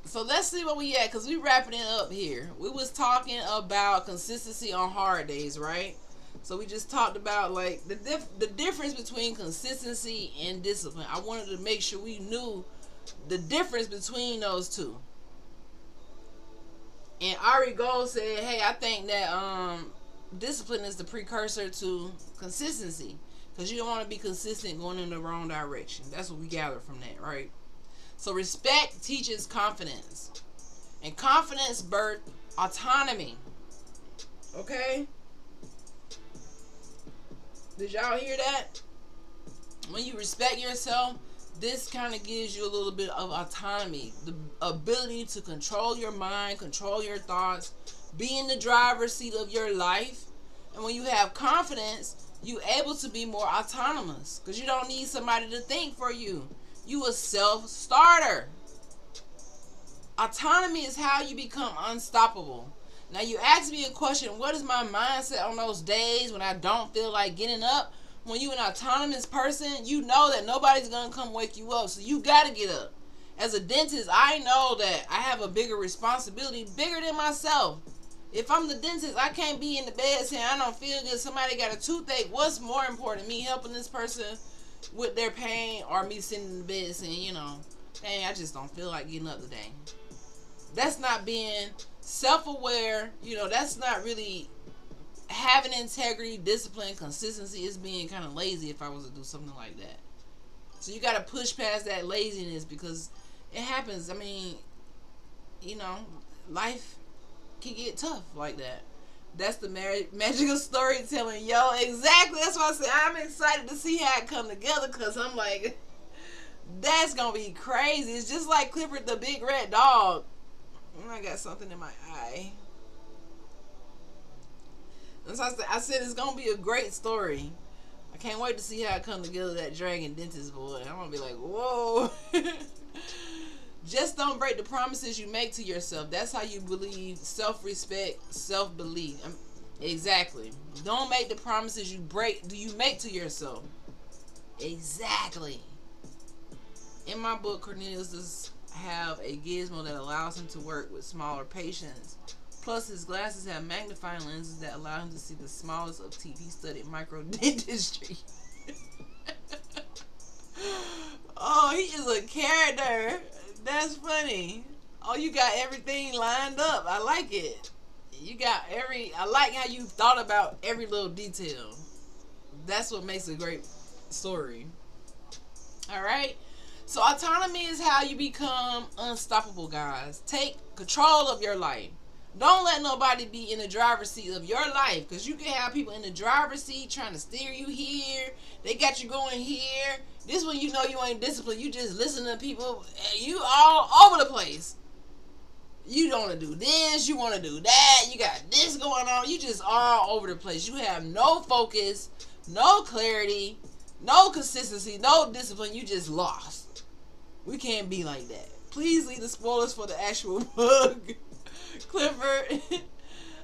So let's see where we at, because we wrapping it up here. We was talking about consistency on hard days, right? So we just talked about like the difference between consistency and discipline. I wanted to make sure we knew the difference between those two. And Ari Gold said, hey, I think that discipline is the precursor to consistency, because you don't want to be consistent going in the wrong direction. That's what we gather from that, right? So respect teaches confidence, and confidence births autonomy. Okay? Did y'all hear that? When you respect yourself, this kind of gives you a little bit of autonomy, the ability to control your mind, control your thoughts, be in the driver's seat of your life. And when you have confidence, you're able to be more autonomous, because you don't need somebody to think for you. You a self-starter. Autonomy is how you become unstoppable. Now you ask me a question, what is my mindset on those days when I don't feel like getting up? When you're an autonomous person, you know that nobody's going to come wake you up, so you got to get up. As a dentist, I know that I have a bigger responsibility, bigger than myself. If I'm the dentist, I can't be in the bed saying I don't feel good, somebody got a toothache. What's more important, me helping this person with their pain, or me sitting in the bed saying, you know, dang, I just don't feel like getting up today? That's not being self-aware. You know, that's not really having integrity, discipline, consistency. Is being kind of lazy if I was to do something like that. So you got to push past that laziness, because it happens. I mean, you know, life can get tough like that. That's the magical storytelling, yo. Exactly. That's why I said I'm excited to see how it come together, because I'm like, that's going to be crazy. It's just like Clifford the Big Red Dog. I got something in my eye. And so I said it's going to be a great story. I can't wait to see how it come together, that dragon dentist boy. I'm going to be like, whoa. Just don't break the promises you make to yourself. That's how you believe self-respect, self-belief. Exactly. Don't make the promises you make to yourself. Exactly. In my book, Cornelius does have a gizmo that allows him to work with smaller patients. Plus, his glasses have magnifying lenses that allow him to see the smallest of teeth. He studied micro dentistry. Oh, he is a character. That's funny. Oh, you got everything lined up. I like it. I like how you thought about every little detail. That's what makes a great story. Alright? So autonomy is how you become unstoppable, guys. Take control of your life. Don't let nobody be in the driver's seat of your life, because you can have people in the driver's seat trying to steer you here. They got you going here. This when you know you ain't disciplined. You just listen to people. You all over the place. You don't want to do this. You want to do that. You got this going on. You just all over the place. You have no focus, no clarity, no consistency, no discipline. You just lost. We can't be like that. Please leave the spoilers for the actual book. Clifford.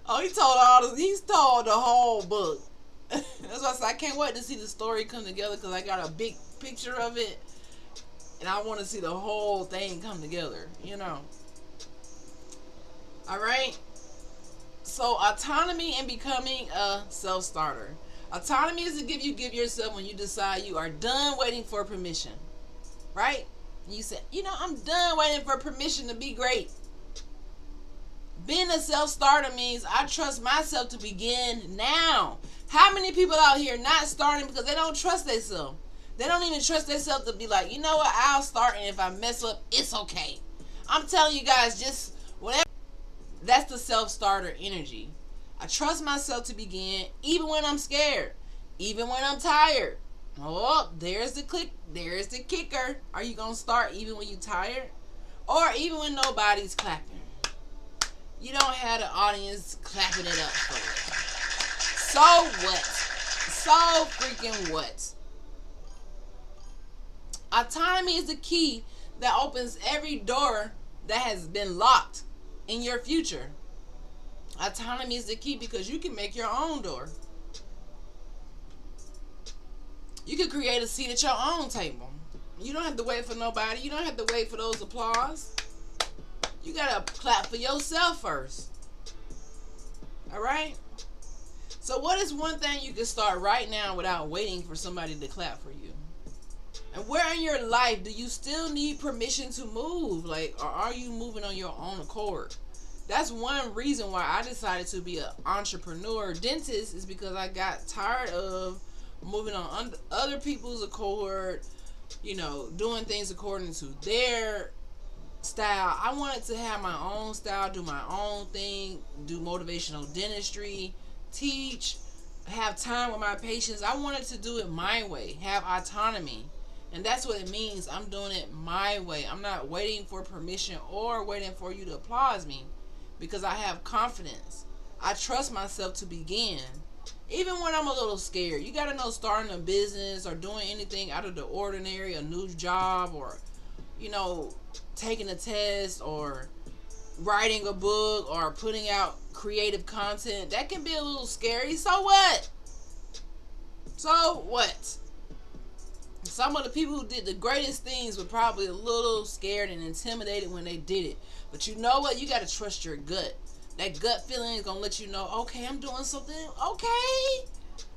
Oh, he told the whole book. That's why I said I can't wait to see the story come together, because I got a big picture of it, and I want to see the whole thing come together, you know. Alright? So autonomy and becoming a self-starter. Autonomy is the gift you give yourself when you decide you are done waiting for permission. Right? And you say, you know, I'm done waiting for permission to be great. Being a self-starter means I trust myself to begin now. How many people out here not starting because they don't trust themselves? They don't even trust themselves to be like, you know what, I'll start, and if I mess up, it's okay. I'm telling you guys, just whatever. That's the self-starter energy. I trust myself to begin even when I'm scared, even when I'm tired. Oh, there's the kicker. Are you going to start even when you're tired? Or even when nobody's clapping? You don't have the audience clapping it up for you. So what? So freaking what? Autonomy is the key that opens every door that has been locked in your future. Autonomy is the key because you can make your own door. You can create a seat at your own table. You don't have to wait for nobody. You don't have to wait for those applause. You gotta clap for yourself first. Alright? So what is one thing you can start right now without waiting for somebody to clap for you? And where in your life do you still need permission to move? Like, or are you moving on your own accord? That's one reason why I decided to be an entrepreneur dentist, is because I got tired of moving on other people's accord, you know, doing things according to their style. I wanted to have my own style, do my own thing, do motivational dentistry, teach, have time with my patients. I wanted to do it my way, have autonomy. And that's what it means. I'm doing it my way. I'm not waiting for permission or waiting for you to applaud me, because I have confidence. I trust myself to begin. Even when I'm a little scared. You gotta know, starting a business or doing anything out of the ordinary, a new job, or, you know, taking a test, or writing a book, or putting out creative content, that can be a little scary. So what? So what? Some of the people who did the greatest things were probably a little scared and intimidated when they did it. But you know what? You got to trust your gut. That gut feeling is going to let you know, okay, I'm doing something. Okay.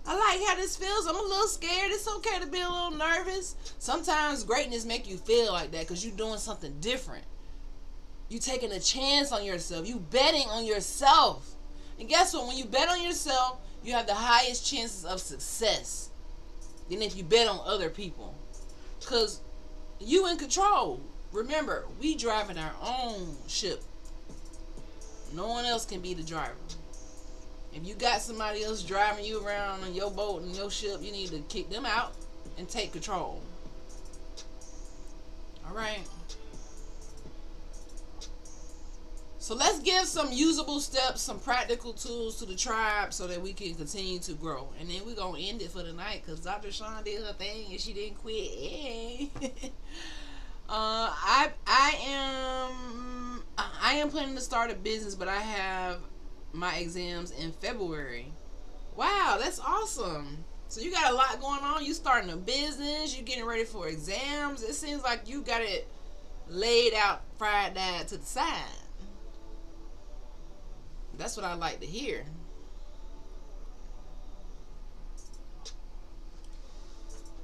I like how this feels. I'm a little scared. It's okay to be a little nervous. Sometimes greatness make you feel like that because you're doing something different. You taking a chance on yourself. You betting on yourself. And guess what? When you bet on yourself, you have the highest chances of success than if you bet on other people. Because you in control. Remember, we driving our own ship. No one else can be the driver. If you got somebody else driving you around on your boat and your ship, you need to kick them out and take control. Alright. So let's give some usable steps, some practical tools to the tribe so that we can continue to grow. And then we're going to end it for the night because Dr. Shawn did her thing and she didn't quit. Yay. I am planning to start a business, but I have my exams in February. Wow, that's awesome. So you got a lot going on. You starting a business, you getting ready for exams. It seems like you got it laid out, fried down to the side. That's what I like to hear.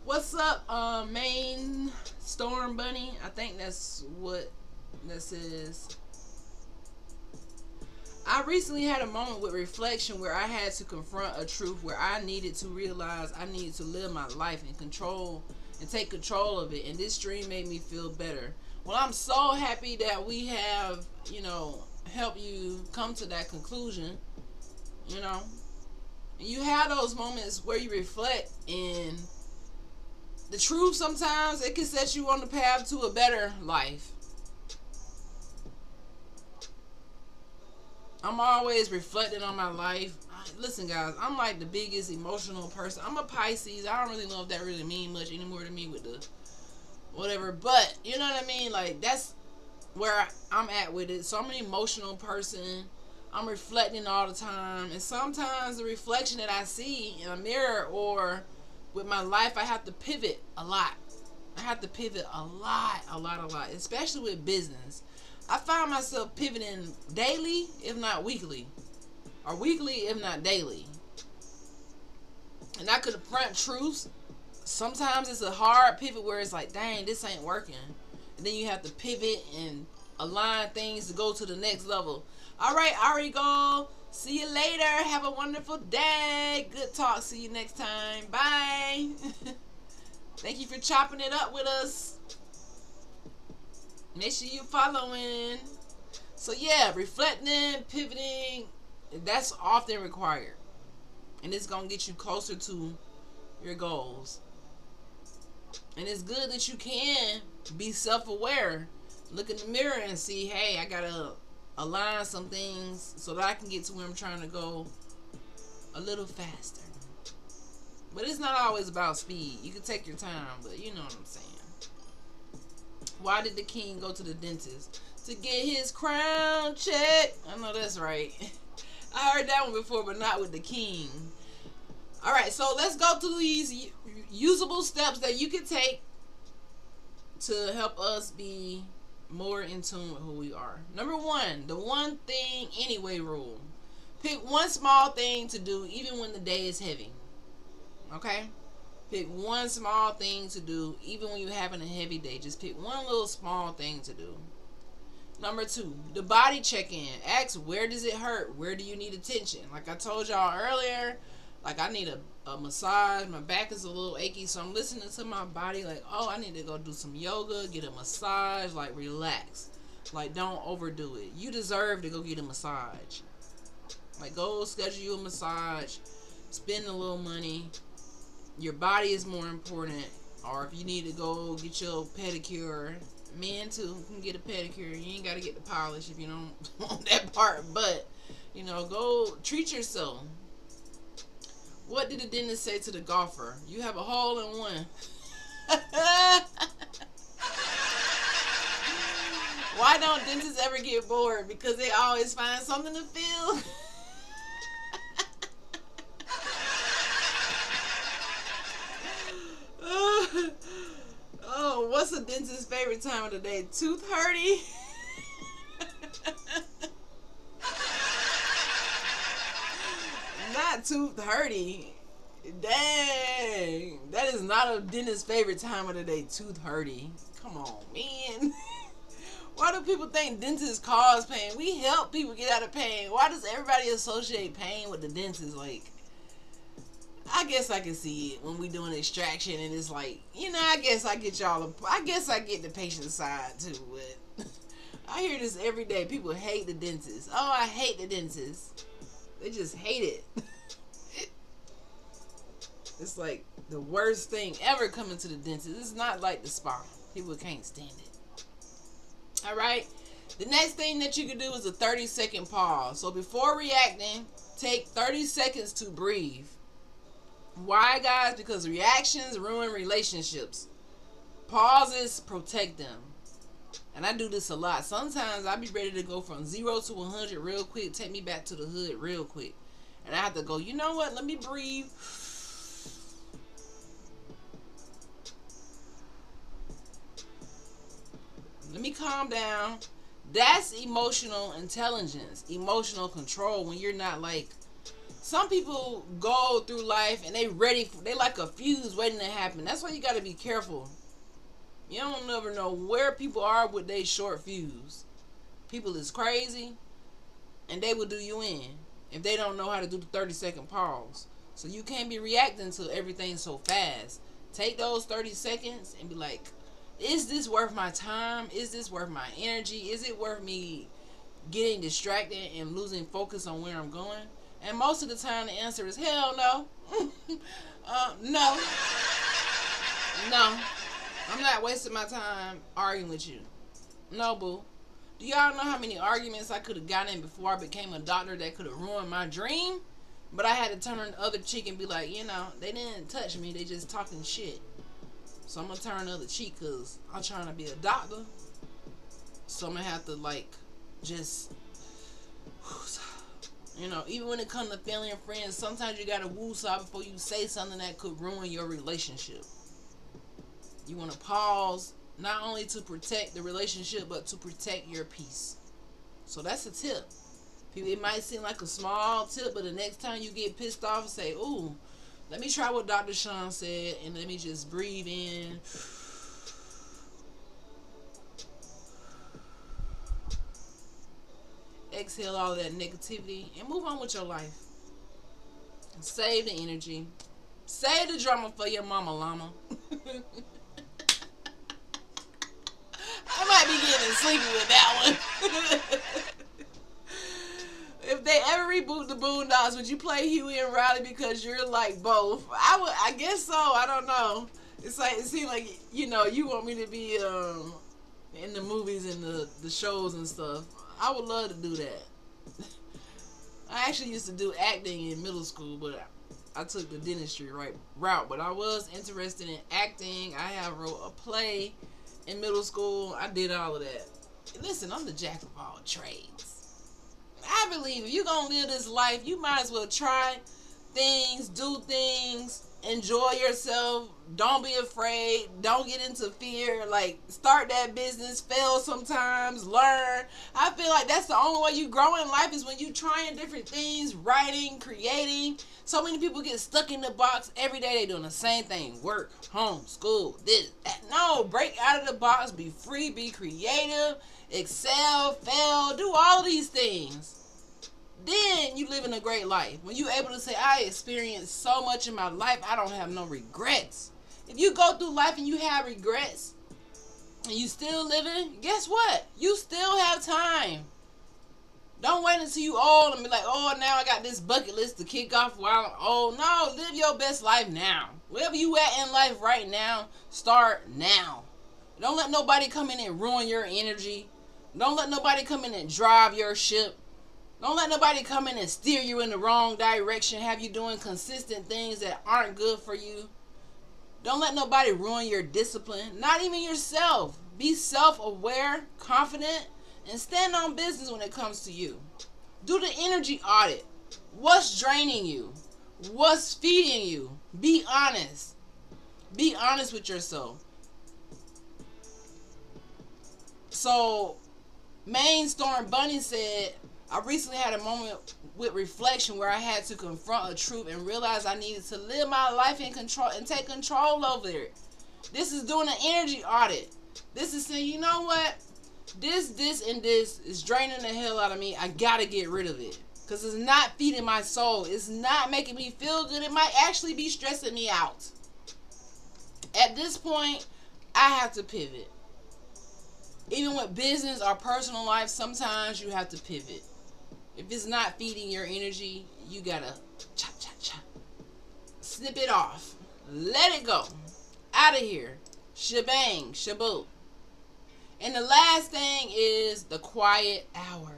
What's up, Main Storm Bunny? I think that's what this is. I recently had a moment with reflection where I had to confront a truth where I needed to realize I needed to live my life and take control of it. And this dream made me feel better. Well, I'm so happy that we have, help you come to that conclusion. And you have those moments where you reflect, and the truth sometimes it can set you on the path to a better life. I'm always reflecting on my life. Listen, guys, I'm like the biggest emotional person. I'm a Pisces. I don't really know if that really means much anymore to me with the whatever, but you know what I mean? Like, that's where I'm at with it. So I'm an emotional person. I'm reflecting all the time, and sometimes the reflection that I see in a mirror or with my life, I have to pivot a lot. I have to pivot a lot, especially with business. I find myself pivoting daily, if not weekly, or weekly, if not daily. And I could confront truths. Sometimes it's a hard pivot where it's like, dang, this ain't working. And then you have to pivot and align things to go to the next level. All right, Arigo. See you later. Have a wonderful day. Good talk. See you next time. Bye. Thank you for chopping it up with us. Make sure you following. So yeah, reflecting, pivoting, that's often required. And it's going to get you closer to your goals. And it's good that you can be self-aware. Look in the mirror and see, hey, I got to align some things so that I can get to where I'm trying to go a little faster. But it's not always about speed. You can take your time, but you know what I'm saying. Why did the king go to the dentist? To get his crown check. I know that's right. I heard that one before, but not with the king. All right, so let's go through these usable steps that you can take to help us be more in tune with who we are. Number one, the one thing anyway rule. Pick one small thing to do even when the day is heavy. Okay? Pick one small thing to do even when you're having a heavy day. Just pick one little small thing to do. Number two, the body check-in. Ask, where does it hurt? Where do you need attention? Like I told y'all earlier, like I need a massage. My back is a little achy, so I'm listening to my body like, oh, I need to go do some yoga, get a massage, like relax. Like don't overdo it. You deserve to go get a massage. Like go schedule you a massage, spend a little money. Your body is more important. Or if you need to go get your pedicure, men too can get a pedicure. You ain't got to get the polish if you don't want that part. But, you know, go treat yourself. What did the dentist say to the golfer? You have a hole in one. Why don't dentists ever get bored? Because they always find something to feel. Oh, what's a dentist's favorite time of the day? Tooth hurty? Not tooth hurty. Dang. That is not a dentist's favorite time of the day. Tooth hurty. Come on, man. Why do people think dentists cause pain? We help people get out of pain. Why does everybody associate pain with the dentist? Like, I guess I can see it when we doing extraction and it's like, you know, I guess I get the patient side too, but I hear this every day. People hate the dentist. Oh, I hate the dentist. They just hate it. It's like the worst thing ever coming to the dentist. It's not like the spa. People can't stand it. All right. The next thing that you can do is a 30-second pause. So before reacting, take 30 seconds to breathe. Why, guys? Because reactions ruin relationships. Pauses protect them. And I do this a lot. Sometimes I be ready to go from 0 to 100 real quick. Take me back to the hood real quick. And I have to go, you know what? Let me breathe. Let me calm down. That's emotional intelligence. Emotional control when you're not like... Some people go through life and they like a fuse waiting to happen. That's why you got to be careful. You don't never know where people are with their short fuse. People is crazy and they will do you in if they don't know how to do the 30-second pause. So you can't be reacting to everything so fast. Take those 30 seconds and be like, is this worth my time? Is this worth my energy? Is it worth me getting distracted and losing focus on where I'm going? And most of the time the answer is hell no. No. No. I'm not wasting my time arguing with you. No, boo. Do y'all know how many arguments I could have gotten in before I became a doctor that could have ruined my dream? But I had to turn the other cheek and be like, you know, they didn't touch me. They just talking shit. So I'm going to turn the other cheek because I'm trying to be a doctor. So I'm going to have to, like, just... You know, even when it comes to family and friends, sometimes you got to woo-saw before you say something that could ruin your relationship. You want to pause, not only to protect the relationship, but to protect your peace. So that's a tip. It might seem like a small tip, but the next time you get pissed off, say, ooh, let me try what Dr. Sean said, and let me just breathe in. Exhale all that negativity and move on with your life. Save the energy. Save the drama for your mama llama. I might be getting sleepy with that one. If they ever reboot the Boondocks, would you play Huey and Riley because you're like both? I guess so. I don't know. It's like it seems like, you know, you want me to be in the movies and the shows and stuff. I would love to do that. I actually used to do acting in middle school, but I took the dentistry route. But I was interested in acting. I have wrote a play in middle school. I did all of that. Listen, I'm the jack of all trades. I believe if you're going to live this life, you might as well try things, do things, enjoy yourself. Don't be afraid. Don't get into fear. Like, start that business, fail sometimes, learn. I feel like that's the only way you grow in life is when you trying different things, writing, creating. So many people get stuck in the box. Every day they doing the same thing. Work, home, school, this, that. No, break out of the box. Be free, be creative, excel, fail, do all these things. Then you living a great life. When you able to say, I experienced so much in my life, I don't have no regrets. If you go through life and you have regrets and you still living, guess what? You still have time. Don't wait until you old and be like, oh, now I got this bucket list to kick off while I'm old. No, live your best life now. Wherever you at in life right now, start now. Don't let nobody come in and ruin your energy. Don't let nobody come in and drive your ship. Don't let nobody come in and steer you in the wrong direction, have you doing consistent things that aren't good for you. Don't let nobody ruin your discipline, not even yourself. Be self-aware, confident, and stand on business when it comes to you. Do the energy audit. What's draining you? What's feeding you? Be honest. Be honest with yourself. So, Main Storm Bunny said, I recently had a moment with reflection where I had to confront a truth and realize I needed to live my life in control and take control over it. This is doing an energy audit. This is saying, you know what? This, and this is draining the hell out of me. I gotta get rid of it. Because it's not feeding my soul. It's not making me feel good. It might actually be stressing me out. At this point, I have to pivot. Even with business or personal life, sometimes you have to pivot. If it's not feeding your energy, you gotta chop, chop, chop. Snip it off. Let it go. Out of here. Shebang, shaboot. And the last thing is the quiet hour.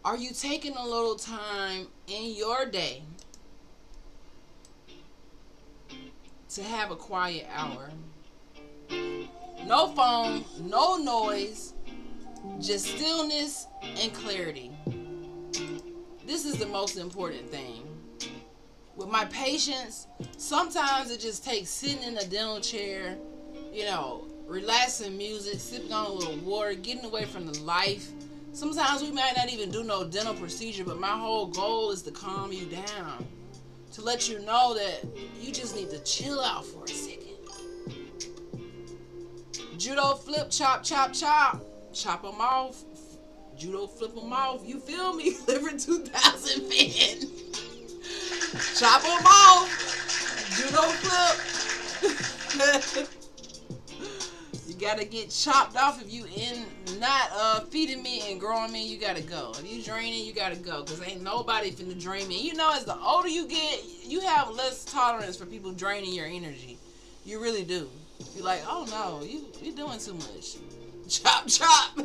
Are you taking a little time in your day to have a quiet hour? No phone, no noise, just stillness and clarity. This is the most important thing. With my patients, sometimes it just takes sitting in a dental chair, relaxing music, sipping on a little water, getting away from the life. Sometimes we might not even do no dental procedure, but my whole goal is to calm you down, to let you know that you just need to chill out for a second. Judo flip, chop, chop, chop. Chop them off. Judo flip them off. You feel me? Liver 2000 fan. Chop them off. Judo flip. You gotta get chopped off. If you not feeding me and growing me, you gotta go. If you draining, you gotta go. Cause ain't nobody finna drain me. As the older you get, you have less tolerance for people draining your energy. You really do. You're like, oh no, you're doing too much. Chop, chop.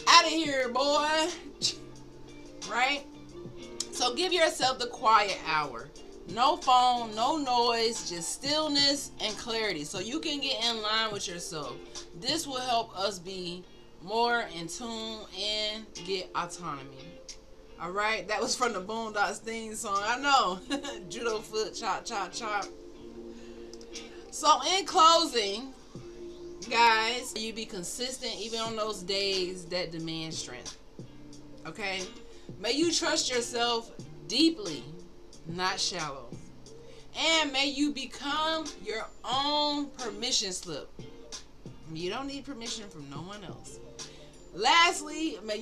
Out of here, boy. Right? So give yourself the quiet hour. No phone, no noise, just stillness and clarity. So you can get in line with yourself. This will help us be more in tune and get autonomy. All right? That was from the Boondocks theme song. I know. Judo foot, chop, chop, chop. So in closing, guys, you be consistent even on those days that demand strength. Okay? May you trust yourself deeply, not shallow. And may you become your own permission slip. You don't need permission from no one else. Lastly, may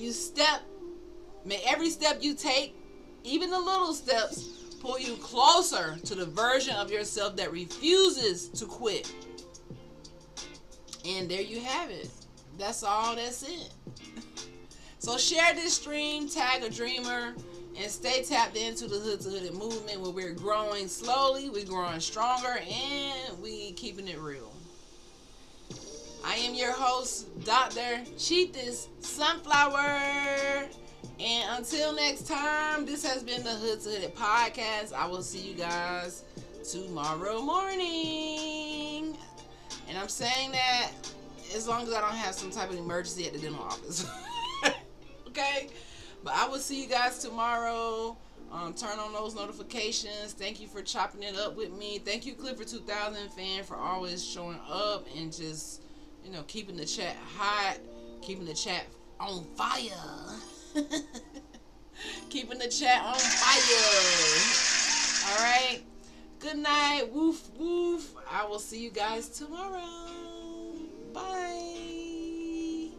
every step you take, even the little steps, pull you closer to the version of yourself that refuses to quit. And there you have it. That's all. That's it. So share this stream, tag a dreamer, and stay tapped into the Hood to Hooded movement where we're growing slowly, we're growing stronger, and we keeping it real. I am your host, Dr. Cheetah's Sunflower. And until next time, this has been the Hood to Hooded podcast. I will see you guys tomorrow morning. And I'm saying that as long as I don't have some type of emergency at the dental office. Okay? But I will see you guys tomorrow. Turn on those notifications. Thank you for chopping it up with me. Thank you, Clifford 2000 fan, for always showing up and just, keeping the chat hot, keeping the chat on fire. Keeping the chat on fire. All right. Good night. Woof, woof. I will see you guys tomorrow. Bye.